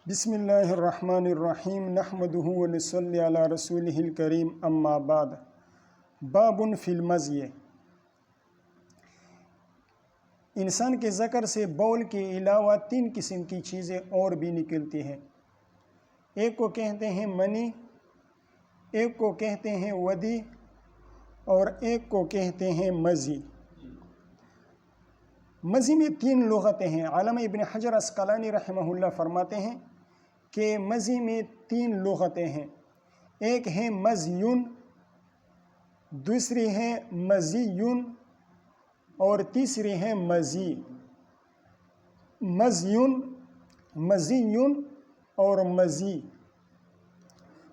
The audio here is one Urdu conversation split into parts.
بسم اللہ الرحمن الرحیم نحمدہ ونصلی علی رسولہ الکریم اما بعد باب فی المزی۔ انسان کے ذکر سے بول کے علاوہ 3 قسم کی چیزیں اور بھی نکلتی ہیں۔ ایک کو کہتے ہیں منی، ایک کو کہتے ہیں ودی اور ایک کو کہتے ہیں مزی۔ مزی میں 3 لغتیں ہیں۔ علامہ ابن حجر عسقلانی رحمہ اللہ فرماتے ہیں کہ مزی میں 3 لغتیں ہیں۔ ایک ہے مزیون، دوسری ہے مزیون اور تیسری ہے مزی۔ مزیون، مزیون اور مزی۔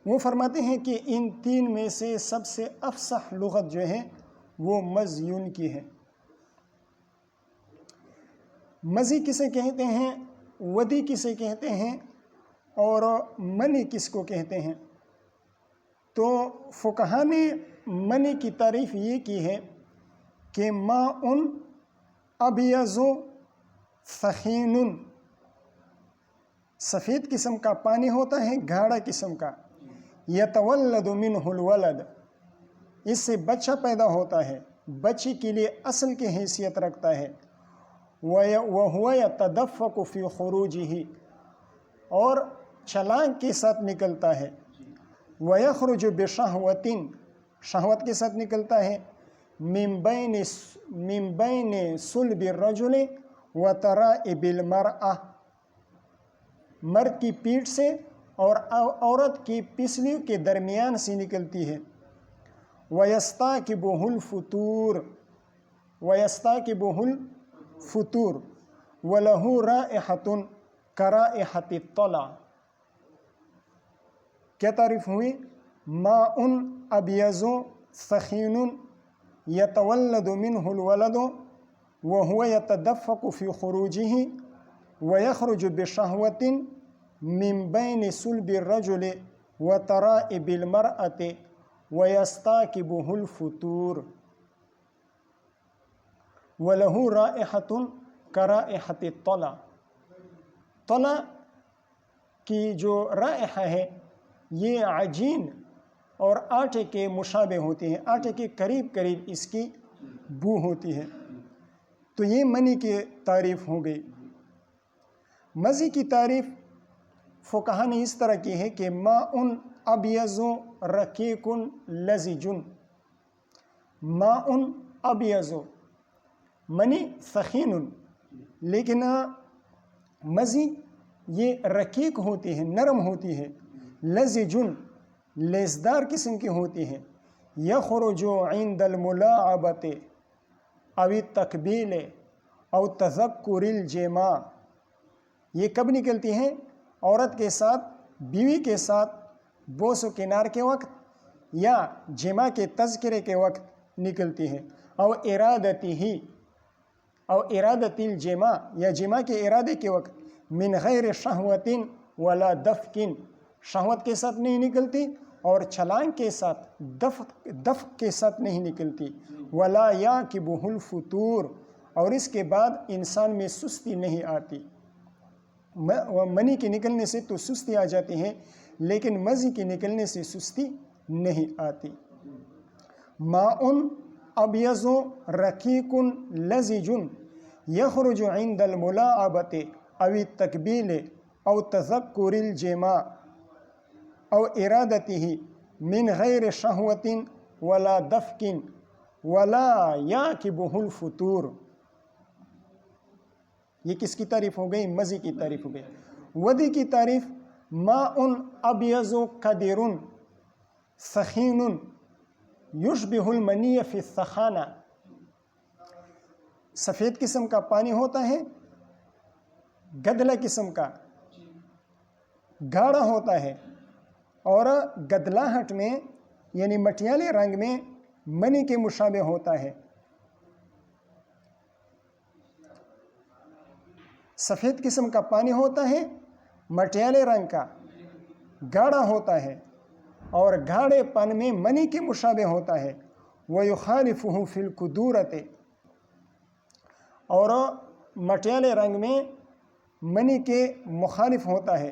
وہ فرماتے ہیں کہ ان 3 میں سے سب سے افصح لغت جو ہے وہ مزیون کی ہے۔ مزی کسے کہتے ہیں، ودی کسے کہتے ہیں اور منی کس کو کہتے ہیں؟ تو فقہا نے منی کی تعریف یہ کی ہے کہ ماء ابیض ثخین، سفید قسم کا پانی ہوتا ہے، گاڑھا قسم کا، یتولد منہ الولد، اس سے بچہ پیدا ہوتا ہے، بچے کے لیے اصل کی حیثیت رکھتا ہے، وَهُوَ يَتَدَفَّقُ فِي خُرُوجِهِ، اور چھلانگ کے ساتھ نکلتا ہے، وَيَخْرُجُ بِشَهْوَةٍ، شہوت کے ساتھ نکلتا ہے، مِن بَيْنِ صُلْبِ الرَّجُلِ وَتَرَائِبِ الْمَرْأَةِ، مرد کی پیٹھ سے اور عورت کی پسلیوں کے درمیان سے نکلتی ہے، وَيَسْتَاكِبُهُ الْفُتُورُ، وَيَسْتَاكِبُهُ الْفُتُورُ وَلَهُ رَائِحَةٌ كَرَائِحَةِ الطَّلْعِ۔ کیا تعریف ہوئی؟ ماء ابیض ثخین یتولد منہ الولد وهو يتدفق في خروجه ويخرج بشهوة من بين صلب الرجل وترائب المرأة ويستاكبه الفطور وله رائحة كرائحة الطلع۔ طلع کی جو رائحہ ہے یہ عجین اور آٹے کے مشابہ ہوتی ہے، آٹے کے قریب قریب اس کی بو ہوتی ہے۔ تو یہ منی کی تعریف ہو گئی۔ مزی کی تعریف فقہا نے اس طرح کی ہے کہ ماء ابیض رقیق لزج، ماء ابیض، منی ثخین، لیکن مزی یہ رقیق ہوتی ہے، نرم ہوتی ہے، لزج، لیسدار قسم کی ہوتی ہے، یخرج عند الملاعبۃ او التقبیل او تذکر الجماع، یہ کب نکلتی ہیں؟ عورت کے ساتھ، بیوی کے ساتھ بوس و کنار کے وقت یا جماع کے تذکرے کے وقت نکلتی ہے، او ارادت الجماع، یا جماع کے ارادے کے وقت، من غیر شہوت ولا دفق، شہوت کے ساتھ نہیں نکلتی اور چھلانگ کے ساتھ، دفق کے ساتھ نہیں نکلتی، ولا یعقبہ الفطور، اور اس کے بعد انسان میں سستی نہیں آتی۔ منی کے نکلنے سے تو سستی آ جاتی ہے لیکن مزی کے نکلنے سے سستی نہیں آتی۔ ماء ابیض رقیق لزج یخرج عند الملاعبۃ او التقبیل او تذکر الجماع او ارادتہ من غیر شہوت ولا دفق ولا یعقبہ الفطور۔ یہ کس کی تعریف ہو گئی؟ مزی کی تعریف ہو گئی۔ ودی کی تعریف ماء ابیض قدر ثخین یشبہ المنی فی الثخانہ، سفید قسم کا پانی ہوتا ہے، گدلا قسم کا، گاڑھا ہوتا ہے اور گدلاہٹ میں یعنی مٹیالے رنگ میں منی کے مشابہ ہوتا ہے۔ سفید قسم کا پانی ہوتا ہے، مٹیالے رنگ کا، گاڑھا ہوتا ہے اور گاڑھے پن میں منی کے مشابہ ہوتا ہے، وَيُخَالِفُهُ فِي الْقُدُورَةِ، اور مٹیالے رنگ میں منی کے مخالف ہوتا ہے،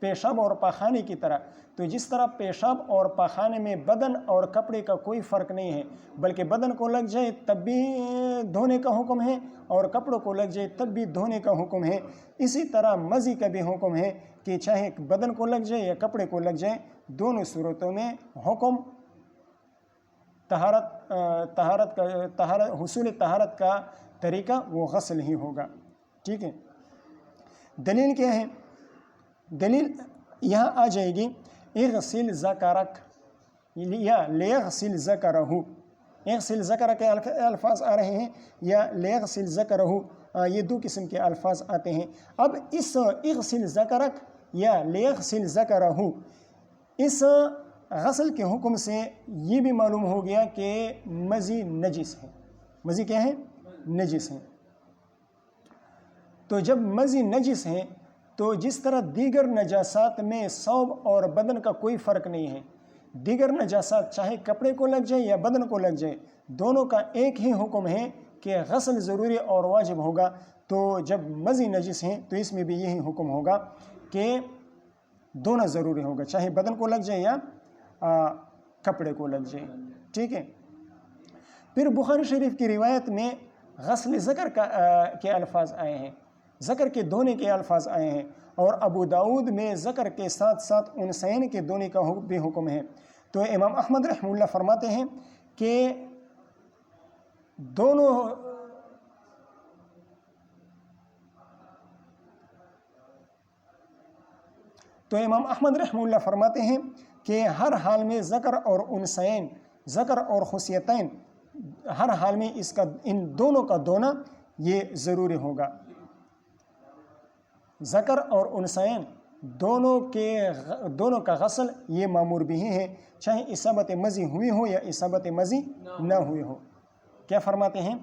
پیشاب اور پاخانے کی طرح، تو جس طرح پیشاب اور پاخانے میں بدن اور کپڑے کا کوئی فرق نہیں ہے، بلکہ بدن کو لگ جائے تب بھی دھونے کا حکم ہے اور کپڑوں کو لگ جائے تب بھی دھونے کا حکم ہے، اسی طرح مزی کا بھی حکم ہے کہ چاہے بدن کو لگ جائے یا کپڑے کو لگ جائے، دونوں صورتوں میں حکم حصول طہارت کا طریقہ وہ غسل ہی ہوگا. ٹھیک ہے. دلیل کیا ہے؟ دلیل یہاں آ جائے گی اغسل ذکرک یا لیغسل ذکرہ. اغسل ذکرہ کے الفاظ آ رہے ہیں یا لیغسل ذکرہ، یہ دو قسم کے الفاظ آتے ہیں. اب اس اغسل ذکرک یا لیغسل ذکرہ، اس غسل کے حکم سے یہ بھی معلوم ہو گیا کہ مزی نجس ہے. مزی کیا ہے؟ نجس ہے. تو جب مزی نجس ہے تو جس طرح دیگر نجاسات میں ثوب اور بدن کا کوئی فرق نہیں ہے، دیگر نجاسات چاہے کپڑے کو لگ جائے یا بدن کو لگ جائے، دونوں کا ایک ہی حکم ہے کہ غسل ضروری اور واجب ہوگا. تو جب مزی نجس ہیں تو اس میں بھی یہی حکم ہوگا کہ دونوں ضروری ہوگا، چاہے بدن کو لگ جائے یا کپڑے کو لگ جائے. ٹھیک ہے. پھر بخاری شریف کی روایت میں غسل ذکر کے الفاظ آئے ہیں، ذکر کے دھونے کے الفاظ آئے ہیں، اور ابو داؤد میں ذکر کے ساتھ ساتھ انثیین کے دھونے کا بھی حکم ہے. تو امام احمد رحمہ اللہ فرماتے ہیں کہ دونوں ہر حال میں ذکر اور انثیین، ذکر اور خصیتین، ہر حال میں ان دونوں کا دھونا یہ ضروری ہوگا. ذکر اور انثیین دونوں کا غسل یہ مامور بھی ہے، چاہے اصابت مزی ہوئی ہو یا اصابت مزی نہ ہوئی ہو. کیا فرماتے ہیں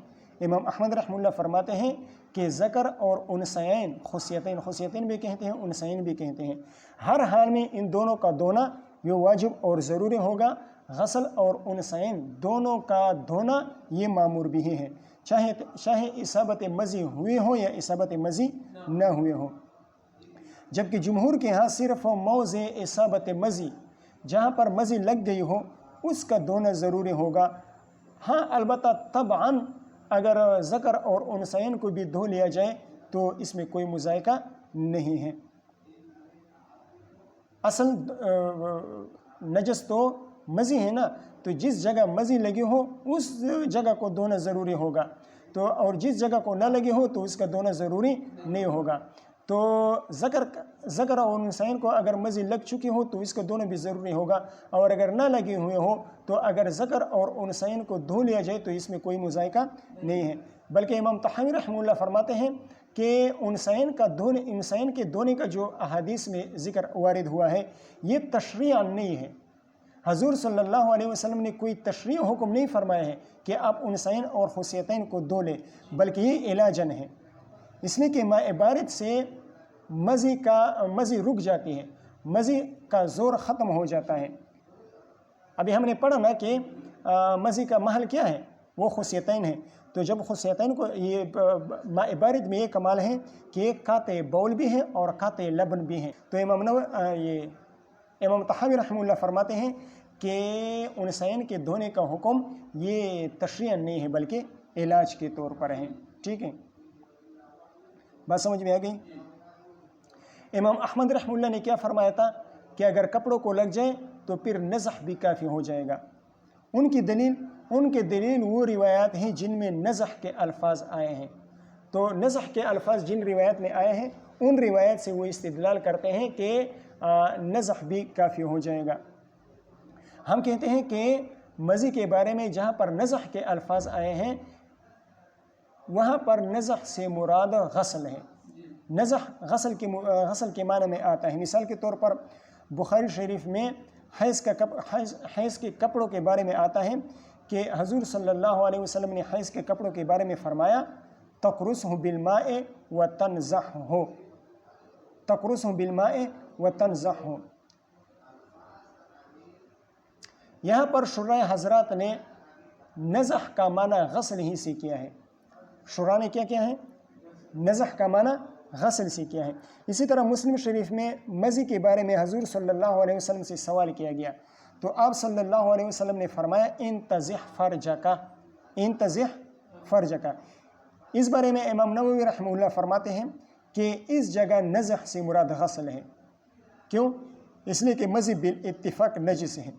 امام احمد رحمہ اللہ؟ فرماتے ہیں کہ ذکر اور انثیین، خصیتین بھی کہتے ہیں، انثیین بھی کہتے ہیں، ہر حال میں ان دونوں کا دھونا یہ واجب اور ضروری ہوگا. غسل اور انثیین دونوں کا دھونا یہ مامور بھی ہے، چاہے اصابت مزی ہوئی ہو یا اصابت مزی نہ ہوئی ہو. جبکہ جمہور کے ہاں صرف موضع اصابت مزی، جہاں پر مزی لگ گئی ہو، اس کا دھونا ضروری ہوگا. ہاں البتہ طبعاً اگر ذکر اور انثیین کو بھی دھو لیا جائے تو اس میں کوئی مذائقہ نہیں ہے. اصل نجس تو مزی ہے نا، تو جس جگہ مزی لگی ہو اس جگہ کو دھونا ضروری ہوگا، تو اور جس جگہ کو نہ لگی ہو تو اس کا دھونا ضروری نہیں ہوگا. تو ذکر اور انثیین کو اگر مزی لگ چکی ہو تو اس کا دھونا بھی ضروری ہوگا، اور اگر نہ لگی ہوئے ہو تو اگر ذکر اور انثیین کو دھو لیا جائے تو اس میں کوئی مذائقہ نہیں ہے. بلکہ امام طحاوی رحمہ اللہ فرماتے ہیں کہ انثیین کے دھونے کا جو احادیث میں ذکر وارد ہوا ہے یہ تشریعاً نہیں ہے. حضور صلی اللہ علیہ وسلم نے کوئی تشریع حکم نہیں فرمایا ہے کہ آپ انثیین اور خصیتین کو دھو لیں، بلکہ یہ علاجاً ہے، اس لیے کہ ماء بارد سے مزی رک جاتی ہے، مزی کا زور ختم ہو جاتا ہے. ابھی ہم نے پڑھا نا کہ مزی کا محل کیا ہے؟ وہ خصیتین ہے. تو جب خصیتین کو یہ ماء بارد میں یہ کمال ہے کہ ایک قاطع بول بھی ہے اور قاطع لبن بھی ہے. تو امام طحاوی رحمہ اللہ فرماتے ہیں کہ انثیین کے دھونے کا حکم یہ تشریع نہیں ہے بلکہ علاج کے طور پر ہے. ٹھیک ہے، بات سمجھ میں آ گئی؟ امام احمد رحمہ اللہ نے کیا فرمایا تھا کہ اگر کپڑوں کو لگ جائے تو پھر نزح بھی کافی ہو جائے گا. ان کے دلیل وہ روایات ہیں جن میں نزح کے الفاظ آئے ہیں. تو نزح کے الفاظ جن روایات میں آئے ہیں ان روایات سے وہ استدلال کرتے ہیں کہ نزح بھی کافی ہو جائے گا. ہم کہتے ہیں کہ مزی کے بارے میں جہاں پر نزح کے الفاظ آئے ہیں وہاں پر نزح سے مراد غسل ہے. نزح غسل کے معنی میں آتا ہے. مثال کے طور پر بخاری شریف میں حیض کے کپڑوں کے بارے میں آتا ہے کہ حضور صلی اللہ علیہ وسلم نے حیض کے کپڑوں کے بارے میں فرمایا تقرصہ بالماء وتنزحہ، تقرصہ بالماء وتنزحہ. یہاں پر شراح حضرات نے نزح کا معنی غسل ہی سے کیا ہے. شراح نے کیا ہے؟ نزح کا معنی غسل سے کیا ہے۔ اسی طرح مسلم شریف میں مزی کے بارے میں حضور صلی اللہ علیہ وسلم سے سوال کیا گیا تو آپ صلی اللہ علیہ وسلم نے فرمایا انتزح فرجکا، انتزح فرجکا۔ اس بارے میں امام نووی رحمہ اللہ فرماتے ہیں کہ اس جگہ نزح سے مراد غسل ہے۔ کیوں؟ اس لیے کہ مزی بالاتفاق نجس ہے۔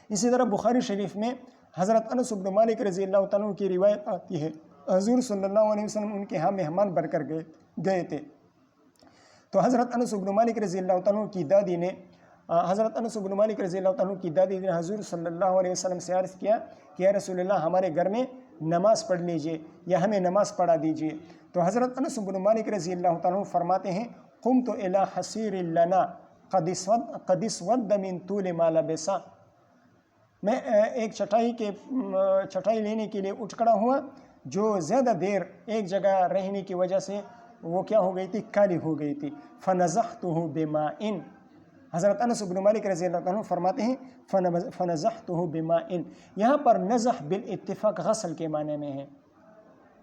اسی طرح بخاری شریف میں حضرت انس بن مالک رضی اللہ تعالیٰ کی روایت آتی ہے، حضور صلی اللہ علیہ وسلم ان کے ہاں مہمان بن کر گئے تھے، تو حضرت انس بن مالک رضی اللہ تعالیٰ کی دادی نے حضور صلی اللہ علیہ وسلم سے عرض کیا کہ یا رسول اللہ ہمارے گھر میں نماز پڑھ لیجئے یا ہمیں نماز پڑھا دیجئے۔ تو حضرت انس بن مالک رضی اللہ تعالیٰ فرماتے ہیں قمت الی حصیر لنا قد اسود من طول ما لبس، میں ایک چٹائی لینے کے لیے اٹھ کھڑا ہوا جو زیادہ دیر ایک جگہ رہنے کی وجہ سے وہ کیا ہو گئی تھی، کالی ہو گئی تھی۔ فنزحتہ بماء، حضرت انس بن مالک رضی اللہ عنہ فرماتے ہیں فنزحتہ بماء، یہاں پر نزح بالاتفاق غسل کے معنی میں ہے۔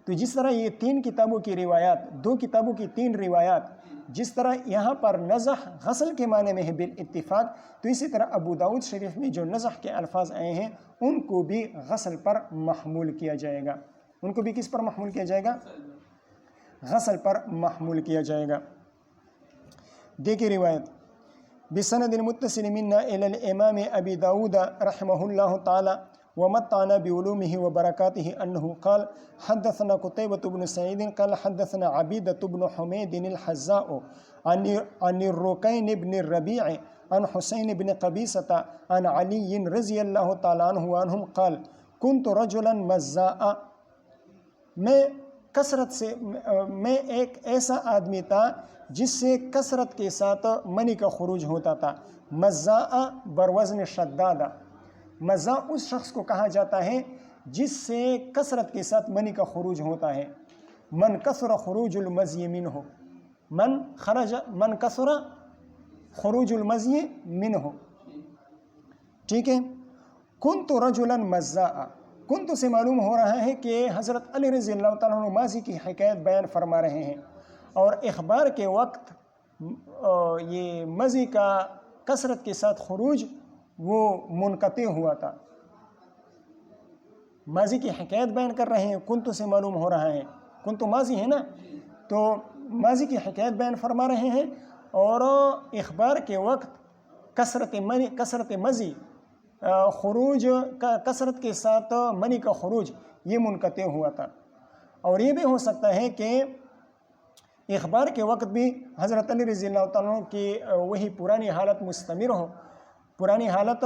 تو جس طرح یہ تین کتابوں کی روایات، دو کتابوں کی تین روایات، جس طرح یہاں پر نزح غسل کے معنی میں ہے بالاتفاق، تو اسی طرح ابو داؤد شریف میں جو نزح کے الفاظ آئے ہیں ان کو بھی غسل پر محمول کیا جائے گا۔ ان کو بھی کس پر محمول کیا جائے گا؟ غسل پر محمول کیا جائے گا۔ دیکھیں روایت بسند متصل منا الى الامام ابی داود رحمہ اللہ تعالی ومتعنا بعلومه وبركاته انه قال حدثنا قتيبة بن سعيد قال حدثنا عبيدة بن حميد الحذاء عن الركين بن الربيع عن حسين بن قبيصة عن علي رضي الله تعالى عنه وعنهم قال كنت رجلا مزاء، میں ایک ایسا آدمی تھا جس سے کثرت کے ساتھ منی کا خروج ہوتا تھا۔ مزاء بروزن شدادہ، مزاء اس شخص کو کہا جاتا ہے جس سے کثرت کے ساتھ منی کا خروج ہوتا ہے۔ من کثر خروج المزی منہ، من کثر خروج المزی منہ، ٹھیک ہے۔ کنت رجلا مزاء، کنت سے معلوم ہو رہا ہے کہ حضرت علی رضی اللہ تعالیٰ عنہ ماضی کی حکایت بیان فرما رہے ہیں، اور اخبار کے وقت یہ مزی کا کثرت کے ساتھ خروج وہ منقطع ہوا تھا۔ ماضی کی حکایت بیان کر رہے ہیں، کنت سے معلوم ہو رہا ہے، کنت ماضی ہے نا، تو ماضی کی حکایت بیان فرما رہے ہیں، اور اخبار کے وقت کثرت مزی خروج کا، کثرت کے ساتھ منی کا خروج یہ منقطع ہوا تھا۔ اور یہ بھی ہو سکتا ہے کہ اخبار کے وقت بھی حضرت علی رضی اللہ تعالیٰ کی وہی پرانی حالت مستمر ہو، پرانی حالت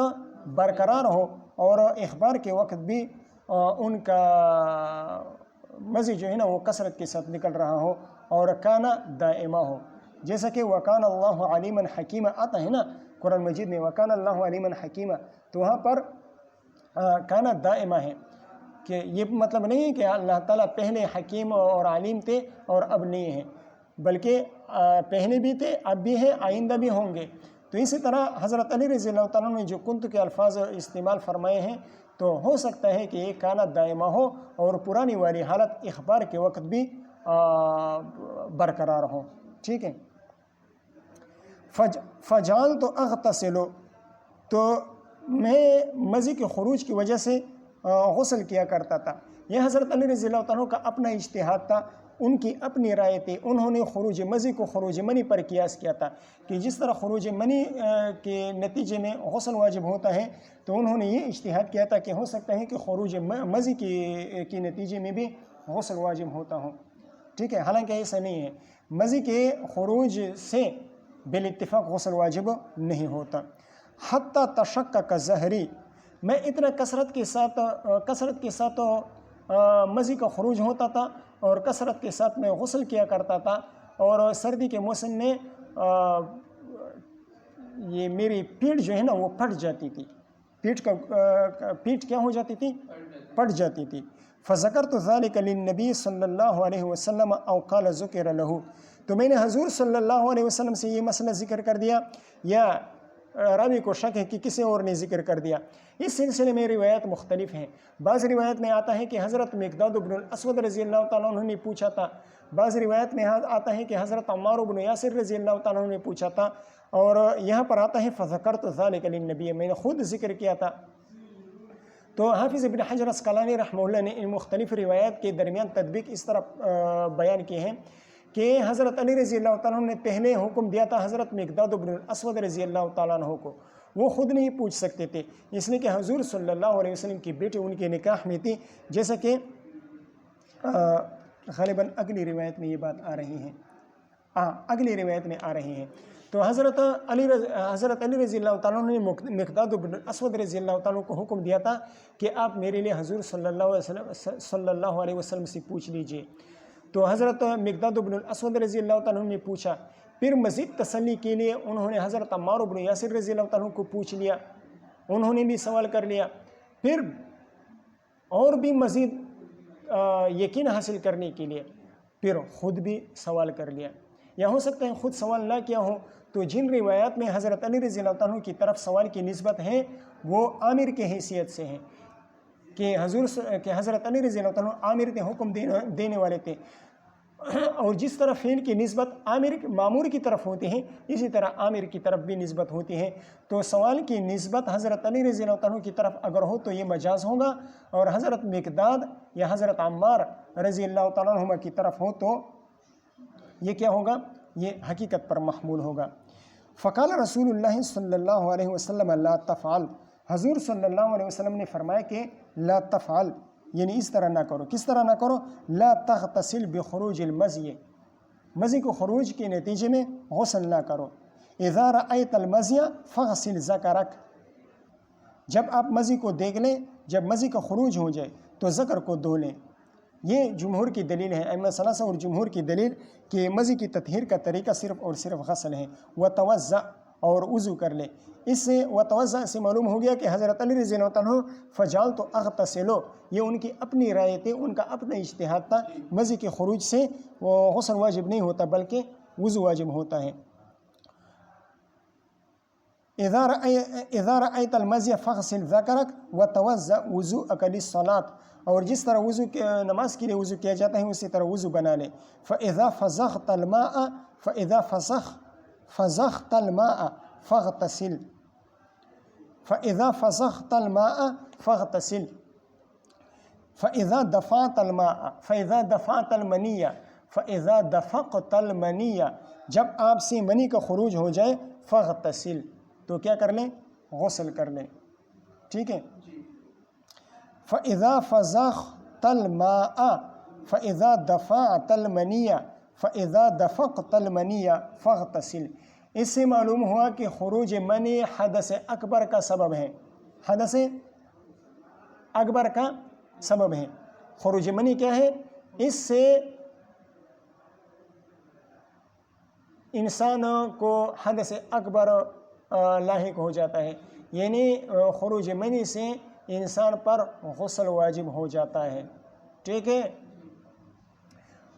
برقرار ہو، اور اخبار کے وقت بھی ان کا مزی جو ہے نا وہ کثرت کے ساتھ نکل رہا ہو، اور کانا دائمہ ہو، جیسا کہ وکان اللہ علیما حکیما آتا ہے نا قرآن مجید میں، وکان اللہ علیما حکیما، تو وہاں پر کانا دائمہ ہے، کہ یہ مطلب نہیں ہے کہ اللہ تعالیٰ پہلے حکیم اور علیم تھے اور اب نہیں ہیں، بلکہ پہلے بھی تھے، اب بھی ہیں، آئندہ بھی ہوں گے۔ تو اسی طرح حضرت علی رضی اللہ تعالیٰ نے جو کنت کے الفاظ استعمال فرمائے ہیں، تو ہو سکتا ہے کہ یہ کانا دائمہ ہو اور پرانی والی حالت اخبار کے وقت بھی برقرار ہو، ٹھیک ہے۔ فجعلت اغتسل، تو میں مزی کے خروج کی وجہ سے غسل کیا کرتا تھا۔ یہ حضرت علی رضی اللہ تعالیٰ کا اپنا اجتہاد تھا، ان کی اپنی رائے تھی، انہوں نے خروج مزی کو خروج منی پر قیاس کیا تھا کہ جس طرح خروج منی کے نتیجے میں غسل واجب ہوتا ہے، تو انہوں نے یہ اجتہاد کیا تھا کہ ہو سکتا ہے کہ خروج مزی کے نتیجے میں بھی غسل واجب ہوتا ہو، ٹھیک ہے۔ حالانکہ ایسا نہیں ہے، مزی کے خروج سے بالاتفاق غسل واجب نہیں ہوتا۔ حتی تشقق ظہری، میں اتنا کثرت کے ساتھ مزی کا خروج ہوتا تھا اور کثرت کے ساتھ میں غسل کیا کرتا تھا، اور سردی کے موسم میں یہ میری پیٹھ جو ہے نا وہ پھٹ جاتی تھی، پیٹھ کیا ہو جاتی تھی؟ پھٹ جاتی تھی۔ فذکرت ذلک للنبی صلی اللہ علیہ وسلم او قال ذکر لہ، تو میں نے حضور صلی اللہ علیہ وسلم سے یہ مسئلہ ذکر کر دیا، یا راوی کو شک ہے کہ کسی اور نے ذکر کر دیا۔ اس سلسلے میں روایت مختلف ہیں۔ بعض روایت میں آتا ہے کہ حضرت مقداد بن الاسود رضی اللہ تعالیٰ عنہ نے پوچھا تھا بعض روایت میں آتا ہے کہ حضرت عمار بن یاسر رضی اللہ تعالیٰ عنہ نے پوچھا تھا، اور یہاں پر آتا ہے فذکرت ذلک للنبی، میں نے خود ذکر کیا تھا۔ تو حافظ ابن حجر اسقلانی رحمہ اللہ نے ان مختلف روایات کے درمیان تطبیق اس طرح بیان کی ہے کہ حضرت علی رضی اللہ تعالیٰ عنہ نے پہلے حکم دیا تھا حضرت مقداد بن الاسود رضی اللہ تعالیٰ عنہ کو، وہ خود نہیں پوچھ سکتے تھے، اس لیے کہ حضور صلی اللہ علیہ وسلم کی بیٹی ان کے نکاح میں تھی، جیسا کہ غالباً اگلی روایت میں یہ بات آ رہی ہے، اگلی روایت میں آ رہی ہے۔ تو حضرت علی رضی اللہ تعالیٰ عنہ نے مقداد بن الاسود رضی اللہ تعالیٰ عنہ کو حکم دیا تھا کہ آپ میرے لیے حضور صلی اللہ علیہ وسلم سے پوچھ لیجئے۔ تو حضرت مقداد بن الاسود رضی اللہ تعالیٰ عنہ نے پوچھا، پھر مزید تسلی کے لیے انہوں نے حضرت عمار بن یاسر رضی اللہ تعالیٰ عنہ کو پوچھ لیا، انہوں نے بھی سوال کر لیا، پھر اور بھی مزید یقین حاصل کرنے کے لیے پھر خود بھی سوال کر لیا، یا ہو سکتا ہے خود سوال نہ کیا ہو۔ تو جن روایات میں حضرت علی رضی اللہ تعالیٰ عنہ کی طرف سوال کی نسبت ہے وہ عامر کے حیثیت سے ہیں کہ حضرت علی رضی اللہ تعالیٰ عنہ عامر کے حکم دینے والے تھے، اور جس طرح فعل کی نسبت مامور کی طرف ہوتی ہے اسی طرح عامر کی طرف بھی نسبت ہوتی ہے۔ تو سوال کی نسبت حضرت علی رضی اللہ تعالیٰ عنہ کی طرف اگر ہو تو یہ مجاز ہوگا، اور حضرت مقداد یا حضرت عمار رضی اللہ تعالیٰ عنہ کی طرف ہو تو یہ کیا ہوگا، یہ حقیقت پر محمول ہوگا۔ فقال رسول اللہ صلی اللہ علیہ وسلم لا تفعل، حضور صلی اللہ علیہ وسلم نے فرمایا کہ لا تفعل، یعنی اس طرح نہ کرو۔ کس طرح نہ کرو؟ لا تغتسل بخروج المزی، مزی کو خروج کے نتیجے میں غسل نہ کرو۔ اذا رأیت المزی فغسل ذکرک، جب آپ مزی کو دیکھ لیں، جب مزی کا خروج ہو جائے تو ذکر کو دھو لیں۔ یہ جمہور کی دلیل ہے، ائمہ ثلاثہ اور جمہور کی دلیل کہ مزی کی تطہیر کا طریقہ صرف اور صرف غسل ہے۔ وتوضأ، اور وضو کر لے۔ اس سے وتوضأ سے معلوم ہو گیا کہ حضرت علی رضی اللہ عنہ فجعلت اغتسل، یہ ان کی اپنی رائے تھی، ان کا اپنا اجتہاد تھا، مزی کے خروج سے وہ غسل واجب نہیں ہوتا بلکہ وضو واجب ہوتا ہے۔ اذا رأیت المزی فغسل ذکرک وتوضأ وضوءک للصلاۃ، اور جس طرح وضو نماز کے لیے وضو کیا جاتا ہے اسی طرح وضو بنا لے۔ فإذا فضخت الماء فاغتسل، فإذا فضخت الماء فاغتسل، فإذا دفعت الماء، فإذا دفعت المنی، فإذا دفقت المنی، جب آپ سے منی کا خروج ہو جائے فاغتسل، تو کیا کر لیں؟ غسل کر لیں، ٹھیک ہے۔ فإذا فضخت الماء، فإذا دفعت المنی، فإذا دفقت المنی فاغتسل، اس سے معلوم ہوا کہ خروج منی حدث اکبر کا سبب ہے، حدث اکبر کا سبب ہے۔ خروج منی کیا ہے؟ اس سے انسان کو حدث اکبر لاحق ہو جاتا ہے، یعنی خروج منی سے انسان پر غسل واجب ہو جاتا ہے، ٹھیک ہے۔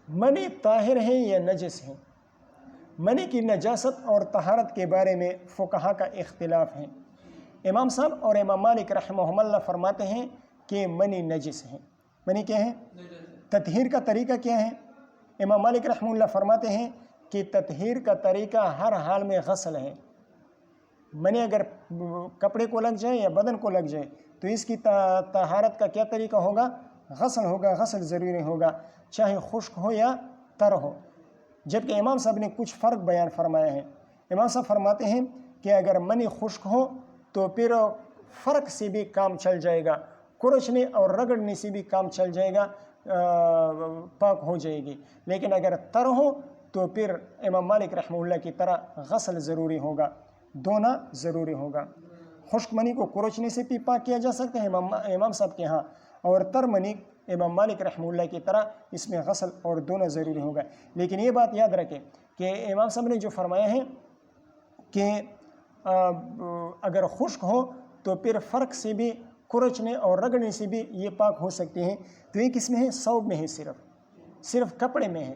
منی طاہر ہے یا نجس ہے؟ منی کی نجاست اور طہارت کے بارے میں فقہا کا اختلاف ہے۔ امام صاحب اور امام مالک رحمہ اللہ فرماتے ہیں کہ منی نجس ہے۔ منی کیا ہے؟ تطہیر کا طریقہ کیا ہے؟ امام مالک رحمہ اللہ فرماتے ہیں کہ تطہیر کا طریقہ ہر حال میں غسل ہے۔ منی اگر کپڑے کو لگ جائے یا بدن کو لگ جائے تو اس کی طہارت کا کیا طریقہ ہوگا؟ غسل ہوگا، غسل ضروری ہوگا، چاہے خشک ہو یا تر ہو۔ جبکہ امام صاحب نے کچھ فرق بیان فرمایا ہے۔ امام صاحب فرماتے ہیں کہ اگر منی خشک ہو تو پھر فرق سے بھی کام چل جائے گا، کرچنے اور رگڑنے سے بھی کام چل جائے گا، پاک ہو جائے گی۔ لیکن اگر تر ہو تو پھر امام مالک رحمہ اللہ کی طرح غسل ضروری ہوگا، دھونا ضروری ہوگا۔ خشک منی کو کرچنے سے بھی پاک کیا جا سکتا ہے امام صاحب کے ہاں، اور تر منی امام مالک رحمہ اللہ کی طرح اس میں غسل اور دھونا ضروری ہوگا۔ لیکن یہ بات یاد رکھیں کہ امام صاحب نے جو فرمایا ہے کہ اگر خشک ہو تو پھر فرق سے بھی، کرچنے اور رگڑنے سے بھی یہ پاک ہو سکتے ہیں، تو یہ کس میں ہے؟ ثوب میں ہے، صرف کپڑے میں ہے۔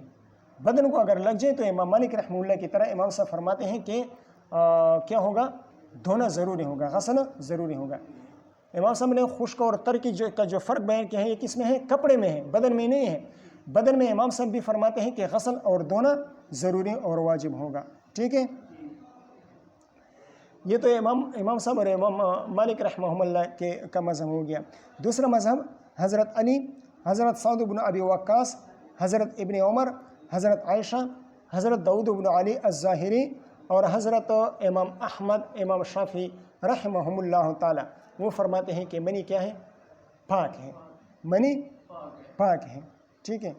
بدن کو اگر لگ جائے تو امام مالک رحمہ اللہ کی طرح امام صاحب فرماتے ہیں کہ کیا ہوگا؟ دھونا ضروری ہوگا، غسل ضروری ہوگا۔ امام صاحب نے خشک اور تر کا جو فرق بیان کیا ہے یہ کس میں ہے؟ کپڑے میں ہے، بدن میں نہیں ہے۔ بدن میں امام صاحب بھی فرماتے ہیں کہ غسل اور دھونا ضروری اور واجب ہوگا. ٹھیک ہے، یہ تو امام صاحب اور امام مالک رحمہ اللہ کا مذہب ہو گیا. دوسرا مذہب حضرت علی، حضرت سعد بن ابی وقاص، حضرت ابن عمر، حضرت عائشہ، حضرت داؤد بن علی الظاہری اور حضرت امام احمد، امام شافعی رحمہم اللہ تعالی. وہ فرماتے ہیں کہ منی کیا ہے؟ پاک ہے. منی پاک ہے. ٹھیک ہے،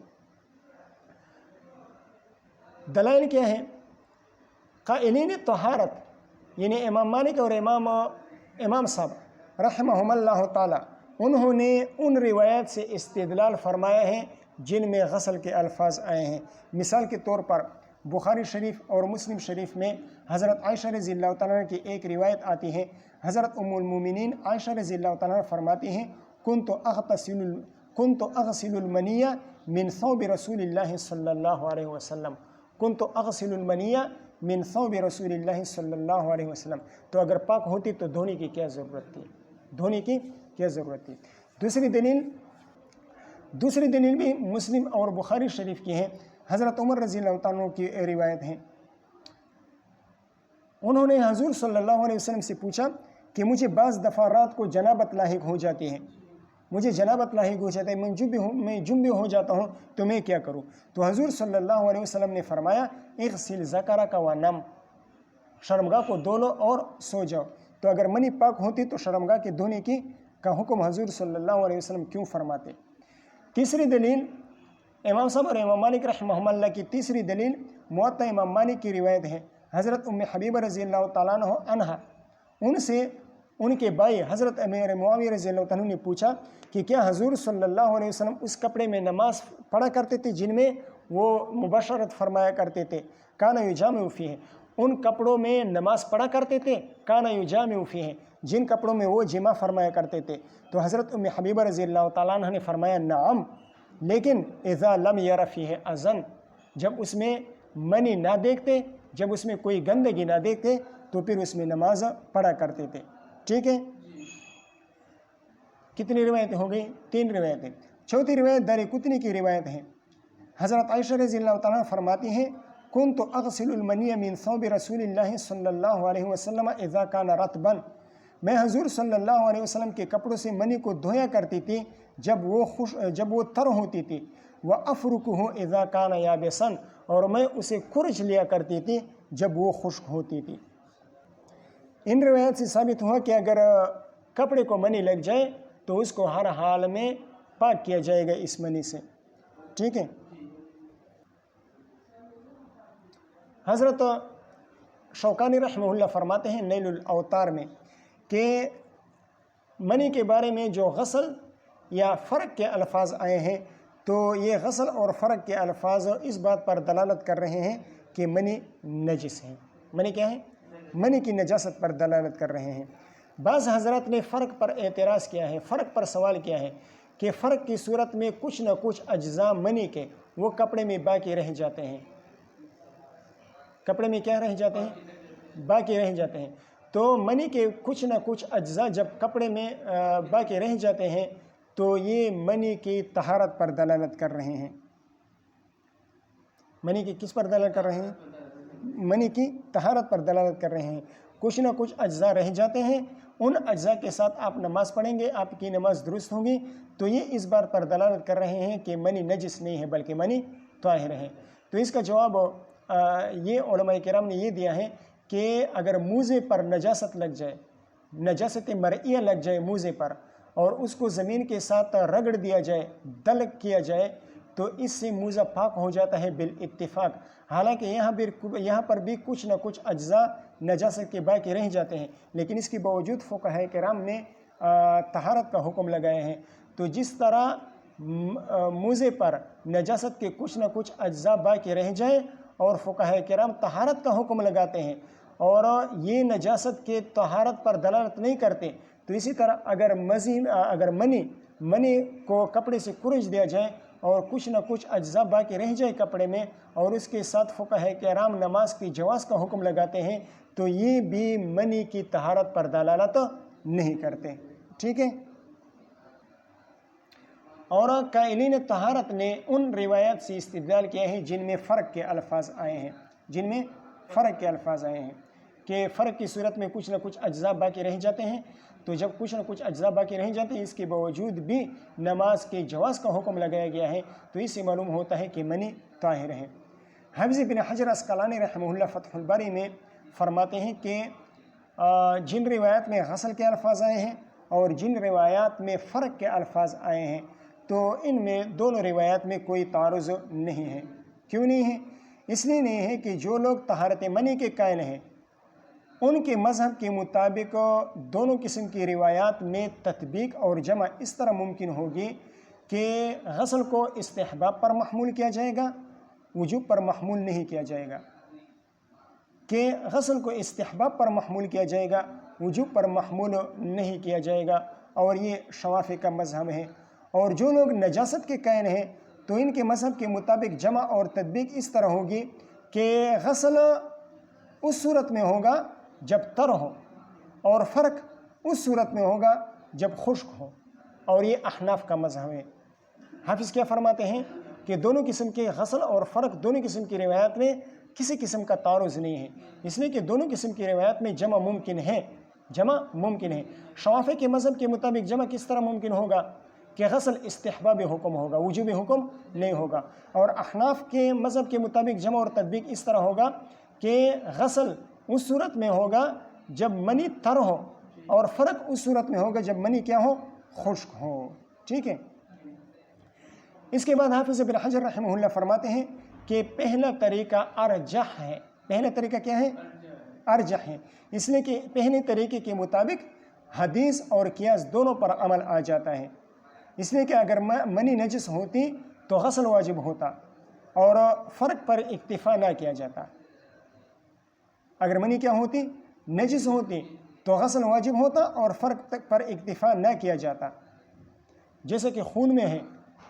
دلائل کیا ہے؟ قائلین طہارت یعنی امام مالک اور امام صاحب رحمہم اللہ تعالی، انہوں نے ان روایات سے استدلال فرمایا ہے جن میں غسل کے الفاظ آئے ہیں. مثال کے طور پر بخاری شریف اور مسلم شریف میں حضرت عائشہ رضی اللہ تعالیٰ کی ایک روایت آتی ہے. حضرت ام المومنین عائشہ رضی اللہ تعالیٰ فرماتی ہیں کنت اغسل المنی من ثوب رسول اللہ صلی اللہ علیہ وسلم. کنت اغسل المنی من ثوب رسول اللہ صلی اللہ علیہ وسلم. تو اگر پاک ہوتی تو دھونے کی کیا ضرورت تھی؟ دھونے کی کیا ضرورت تھی؟ دوسری دلیل بھی مسلم اور بخاری شریف کی ہے. حضرت عمر رضی اللہ تعالیٰ کی روایت ہے. انہوں نے حضور صلی اللہ علیہ وسلم سے پوچھا کہ مجھے بعض دفعہ رات کو جنابت لاحق ہو جاتی ہے، میں جنب ہو جاتا ہوں تو میں کیا کروں؟ تو حضور صلی اللہ علیہ وسلم نے فرمایا اغسل ذکرک ونم، شرمگاہ کو دھو لو اور سو جاؤ. تو اگر منی پاک ہوتی تو شرمگاہ کے دھونے کا حکم حضور صلی اللہ علیہ وسلم کیوں فرماتے؟ تیسری دلیل امام صاحب اور امام مالک رحمہ اللہ کی تیسری دلیل موطا امام مالک کی روایت ہے. حضرت ام حبیبہ رضی اللہ تعالیٰ عنہ ان سے ان کے بھائی حضرت امیر معاویہ رضی اللہ عنہ نے پوچھا کہ کیا حضور صلی اللہ علیہ وسلم اس کپڑے میں نماز پڑھا کرتے تھے جن میں وہ مباشرت فرمایا کرتے تھے؟ کانا یجامع فیہ، ان کپڑوں میں نماز پڑھا کرتے تھے؟ کانا یجامع فیہ، جن کپڑوں میں وہ جمع فرمایا کرتے تھے. تو حضرت ام حبیبہ رضی اللہ تعالیٰ عنہ نے فرمایا نعم، لیکن اذا لم یر فیہ اذن، جب اس میں منی نہ دیکھتے، جب اس میں کوئی گندگی نہ دیکھتے تو پھر اس میں نماز پڑھا کرتے تھے. ٹھیک ہے، کتنی روایتیں ہو گئی؟ 3 روایتیں. چوتھی روایت دارقطنی کی روایت ہے. حضرت عائشہ رضی اللہ تعالیٰ فرماتی ہیں کنت اغسل المنی من ثوب رسول اللہ صلی اللہ علیہ وسلم اذا کان رطبا، میں حضور صلی اللہ علیہ وسلم کے کپڑوں سے منی کو دھویا کرتی تھی جب وہ تر ہوتی تھی. وافرکہ اذا کان یابسا، اور میں اسے کھرچ لیا کرتی تھی جب وہ خشک ہوتی تھی. ان روایت سے ثابت ہوا کہ اگر کپڑے کو منی لگ جائے تو اس کو ہر حال میں پاک کیا جائے گا اس منی سے. ٹھیک ہے، حضرت شوکانی رحمہ اللہ فرماتے ہیں نیل الاوتار میں کہ منی کے بارے میں جو غسل یا فرق کے الفاظ آئے ہیں تو یہ غسل اور فرق کے الفاظ اس بات پر دلالت کر رہے ہیں کہ منی نجس ہے. منی کیا ہے؟ منی کی نجاست پر دلالت کر رہے ہیں. بعض حضرات نے فرق پر اعتراض کیا ہے، فرق پر سوال کیا ہے کہ فرق کی صورت میں کچھ نہ کچھ اجزاء منی کے وہ کپڑے میں باقی رہ جاتے ہیں. کپڑے میں کیا رہ جاتے ہیں؟ باقی رہ جاتے ہیں. تو منی کے کچھ نہ کچھ اجزاء جب کپڑے میں باقی رہ جاتے ہیں تو یہ منی کی طہارت پر دلالت کر رہے ہیں. منی کی کس پر دلالت کر رہے ہیں؟ منی کی طہارت پر دلالت کر رہے ہیں. کچھ نہ کچھ اجزاء رہ جاتے ہیں، ان اجزاء کے ساتھ آپ نماز پڑھیں گے، آپ کی نماز درست ہوگی. تو یہ اس بات پر دلالت کر رہے ہیں کہ منی نجس نہیں ہے بلکہ منی طاہر ہے. تو اس کا جواب یہ علماء کرام نے یہ دیا ہے کہ اگر موزے پر نجاست لگ جائے، نجاست مرئیہ لگ جائے موزے پر، اور اس کو زمین کے ساتھ رگڑ دیا جائے، دلک کیا جائے، تو اس سے موزہ پاک ہو جاتا ہے بالاتفاق. حالانکہ یہاں پر بھی کچھ نہ کچھ اجزاء نجاست کے باقی رہ جاتے ہیں، لیکن اس کے باوجود فقہاء کرام نے طہارت کا حکم لگائے ہیں. تو جس طرح موزے پر نجاست کے کچھ نہ کچھ اجزاء باقی رہ جائیں اور فقہاء کرام طہارت کا حکم لگاتے ہیں اور یہ نجاست کے طہارت پر دلالت نہیں کرتے، تو اسی طرح اگر منی کو کپڑے سے کھرچ دیا جائے اور کچھ نہ کچھ اجزاء باقی رہ جائے کپڑے میں اور اس کے ساتھ فقہاء کرام نماز کی جواز کا حکم لگاتے ہیں، تو یہ بھی منی کی طہارت پر دلالت نہیں کرتے. ٹھیک ہے، اور قائلین طہارت نے ان روایات سے استدلال کیا ہے جن میں فرق کے الفاظ آئے ہیں، جن میں فرق کے الفاظ آئے ہیں کہ فرق کی صورت میں کچھ نہ کچھ اجزاء باقی رہ جاتے ہیں، تو جب کچھ نہ کچھ اجزاء باقی رہ جاتے ہیں اس کے باوجود بھی نماز کے جواز کا حکم لگایا گیا ہے، تو اس سے معلوم ہوتا ہے کہ منی طاہر ہے۔ حافظ بن حجر عسقلانی رحمہ اللہ فتح الباری میں فرماتے ہیں کہ جن روایات میں غسل کے الفاظ آئے ہیں اور جن روایات میں فرق کے الفاظ آئے ہیں تو ان میں دونوں روایات میں کوئی تعارض نہیں ہے۔ کیوں نہیں ہے؟ اس لیے نہیں ہے کہ جو لوگ طہارت منی کے قائل ہیں ان کے مذہب کے مطابق دونوں قسم کی روایات میں تطبیق اور جمع اس طرح ممکن ہوگی کہ غسل کو استحباب پر محمول کیا جائے گا، وجوب پر محمول نہیں کیا جائے گا، کہ غسل کو استحباب پر محمول کیا جائے گا، وجوب پر محمول نہیں کیا جائے گا، اور یہ شوافی کا مذہب ہے۔ اور جو لوگ نجاست کے قائل ہیں تو ان کے مذہب کے مطابق جمع اور تطبیق اس طرح ہوگی کہ غسل اس صورت میں ہوگا جب تر ہو اور فرق اس صورت میں ہوگا جب خشک ہو، اور یہ احناف کا مذہب ہے۔ حافظ کیا فرماتے ہیں کہ دونوں قسم کے غسل اور فرق دونوں قسم کی روایات میں کسی قسم کا تعارض نہیں ہے، اس لیے کہ دونوں قسم کی روایات میں جمع ممکن ہے، جمع ممکن ہے۔ شوافی کے مذہب کے مطابق جمع کس طرح ممکن ہوگا کہ غسل استحباب حکم ہوگا، وجوب حکم نہیں ہوگا، اور احناف کے مذہب کے مطابق جمع اور تطبیق اس طرح ہوگا کہ غسل اس صورت میں ہوگا جب منی تر ہو اور فرق اس صورت میں ہوگا جب منی کیا ہو، خشک ہو۔ ٹھیک ہے، اس کے بعد حافظ ابن حجر رحمہ اللہ فرماتے ہیں کہ پہلا طریقہ ارجح ہے۔ پہلا طریقہ کیا ہے؟ ارجح ہے، اس لیے کہ پہلے طریقے کے مطابق حدیث اور قیاس دونوں پر عمل آ جاتا ہے، اس لیے کہ اگر منی نجس ہوتی تو غسل واجب ہوتا اور فرق پر اکتفا نہ کیا جاتا۔ اگر منی کیا ہوتی؟ نجس ہوتی تو غسل واجب ہوتا اور فرق تک پر اکتفا نہ کیا جاتا، جیسے کہ خون میں ہے،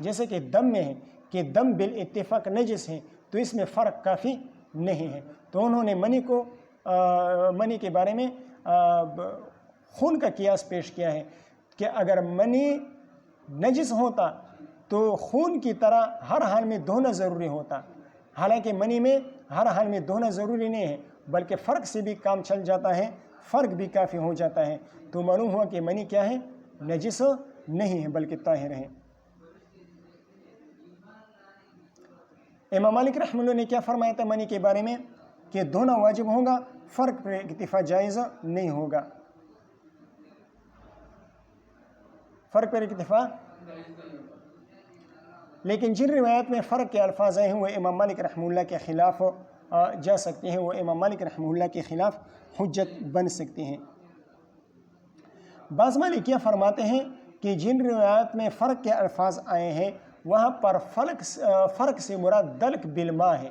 جیسے کہ دم میں ہے کہ دم بالاتفاق نجس ہے تو اس میں فرق کافی نہیں ہے، تو انہوں نے منی کے بارے میں خون کا قیاس پیش کیا ہے کہ اگر منی نجس ہوتا تو خون کی طرح ہر حال میں دھونا ضروری ہوتا، حالانکہ منی میں ہر حال میں دھونا ضروری نہیں ہے بلکہ فرق سے بھی کام چل جاتا ہے، فرق بھی کافی ہو جاتا ہے، تو معلوم ہوا کہ منی کیا ہے؟ نجس نہیں ہے بلکہ طاہر ہے۔ امام مالک رحمہ اللہ نے کیا فرمایا تھا منی کے بارے میں کہ دھونا واجب ہوگا، فرق پر اکتفا جائز نہیں ہوگا، فرق پر اکتفا۔ لیکن جن روایت میں فرق کے الفاظ آئے ہیں وہ امام مالک رحمہ اللہ کے خلاف جا سکتے ہیں، وہ امام مالک رحمہ اللہ کے خلاف حجت بن سکتے ہیں۔ بعض مالکیہ فرماتے ہیں کہ جن روایات میں فرق کے الفاظ آئے ہیں وہاں پر فرق سے مراد دلک بالماء ہے،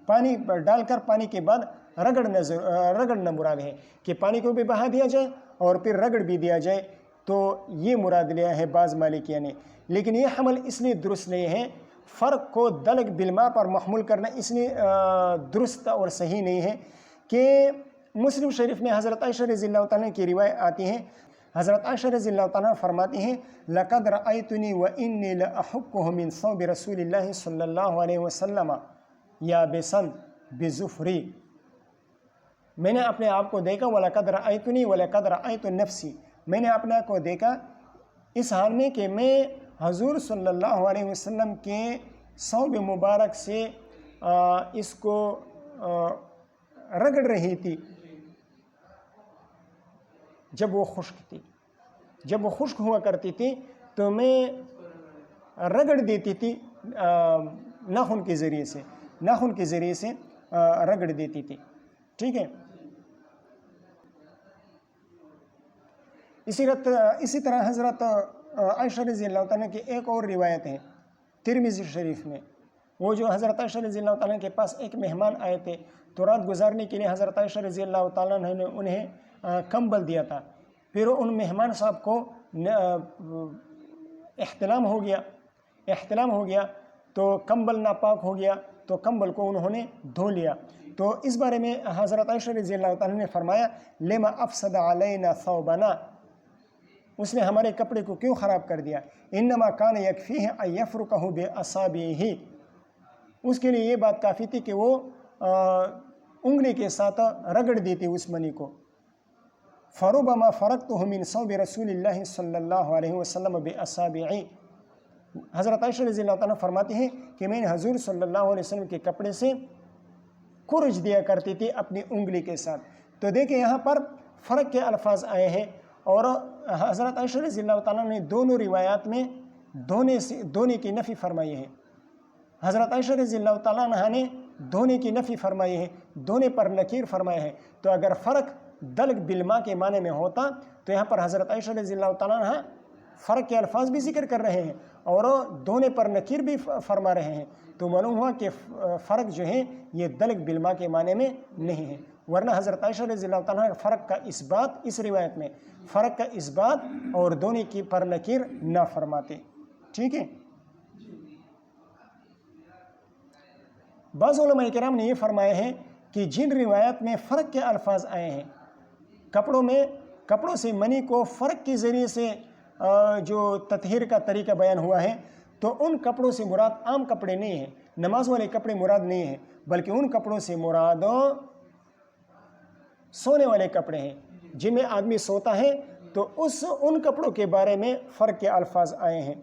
پانی پر ڈال کر پانی کے بعد رگڑنا مراد ہے کہ پانی کو بھی بہا دیا جائے اور پھر رگڑ بھی دیا جائے، تو یہ مراد لیا ہے بعض مالکیہ نے۔ لیکن یہ حمل اس لیے درست نہیں ہے، فرق کو دلک بالماء پر محمول کرنا اس لیے درست اور صحیح نہیں ہے کہ مسلم شریف میں حضرت عائشہ رضی اللہ تعالیٰ کی روایت آتی ہیں، حضرت عائشہ رضی اللہ تعالیٰ فرماتی ہیں لَقَدْ رَأَيْتُنِي وَإِنِّي لَأَحُكُّهُ مِنْ صَوْبِ رَسُولِ اللَّهِ صلی اللہ علیہ وسلم يَابِسًا بِظُفْرِي، میں نے اپنے آپ کو دیکھا وَلَقَدْ رَأَيْتُنِي وَلَقَدْ رَأَيْتُ نَفْسِي، میں نے اپنے آپ کو دیکھا اس حال میں کہ میں حضور صلی اللہ علیہ وسلم کے ثوب مبارک سے اس کو رگڑ رہی تھی جب وہ خشک تھی، جب وہ خشک ہوا کرتی تھی تو میں رگڑ دیتی تھی ناخن کے ذریعے سے رگڑ دیتی تھی۔ ٹھیک ہے، اسی طرح حضرت عائشہ رضی اللہ تعالیٰ کی ایک اور روایت ہے ترمذی شریف میں، وہ جو حضرت عائشہ رضی اللہ تعالیٰ کے پاس ایک مہمان آئے تھے تو رات گزارنے کے لیے حضرت عائشہ رضی اللہ تعالیٰ نے انہیں کمبل دیا تھا، پھر ان مہمان صاحب کو احتلام ہو گیا تو کمبل ناپاک ہو گیا تو کمبل کو انہوں نے دھو لیا، تو اس بارے میں حضرت عائشہ رضی اللہ تعالیٰ نے فرمایا لما افسد علینا ثوبنا، اس نے ہمارے کپڑے کو کیوں خراب کر دیا؟ انما کان یکفیہ ان یفرکہ باصابعہ، اس کے لیے یہ بات کافی تھی کہ وہ انگلی کے ساتھ رگڑ دیتی اس منی کو. فربما فرقتہ من ثوب رسول اللہ صلی اللہ علیہ وسلم باصابعی، حضرت عائشہ رضی اللہ تعالیٰ فرماتی ہیں کہ میں نے حضور صلی اللہ علیہ وسلم کے کپڑے سے کرج دیا کرتی تھی اپنی انگلی کے ساتھ. تو دیکھیں یہاں پر فرق کے الفاظ آئے ہیں، اور حضرت عائشہ رضی اللہ تعالیٰ نے دونوں روایات میں دھونے کی نفی فرمائی ہے. حضرت عائشہ رضی اللہ تعالیٰ عنہ نے دھونے کی نفی فرمائی ہے، دھونے پر نکیر فرمایا ہے. تو اگر فرق دلک بالماء کے معنی میں ہوتا تو یہاں پر حضرت عائشہ رضی اللہ تعالیٰ عنہ فرق کے الفاظ بھی ذکر کر رہے ہیں اور دھونے پر نکیر بھی فرما رہے ہیں. تو معلوم ہوا کہ فرق جو ہے یہ دلک بالماء کے معنی میں نہیں ہے، ورنہ حضرت عائشہ رضی اللہ تعالیٰ عنہ فرق کا اس بات، اس روایت میں فرق کا اس بات اور دھونے کی پر نکیر نہ فرماتے. ٹھیک ہے. بعض علماء کرام نے یہ فرمایا ہے کہ جن روایات میں فرق کے الفاظ آئے ہیں کپڑوں سے منی کو فرق کے ذریعے سے جو تطہیر کا طریقہ بیان ہوا ہے، تو ان کپڑوں سے مراد عام کپڑے نہیں ہیں، نماز والے کپڑے مراد نہیں ہیں، بلکہ ان کپڑوں سے مراد سونے والے کپڑے ہیں جن میں آدمی سوتا ہے. تو ان کپڑوں کے بارے میں فرق کے الفاظ آئے ہیں.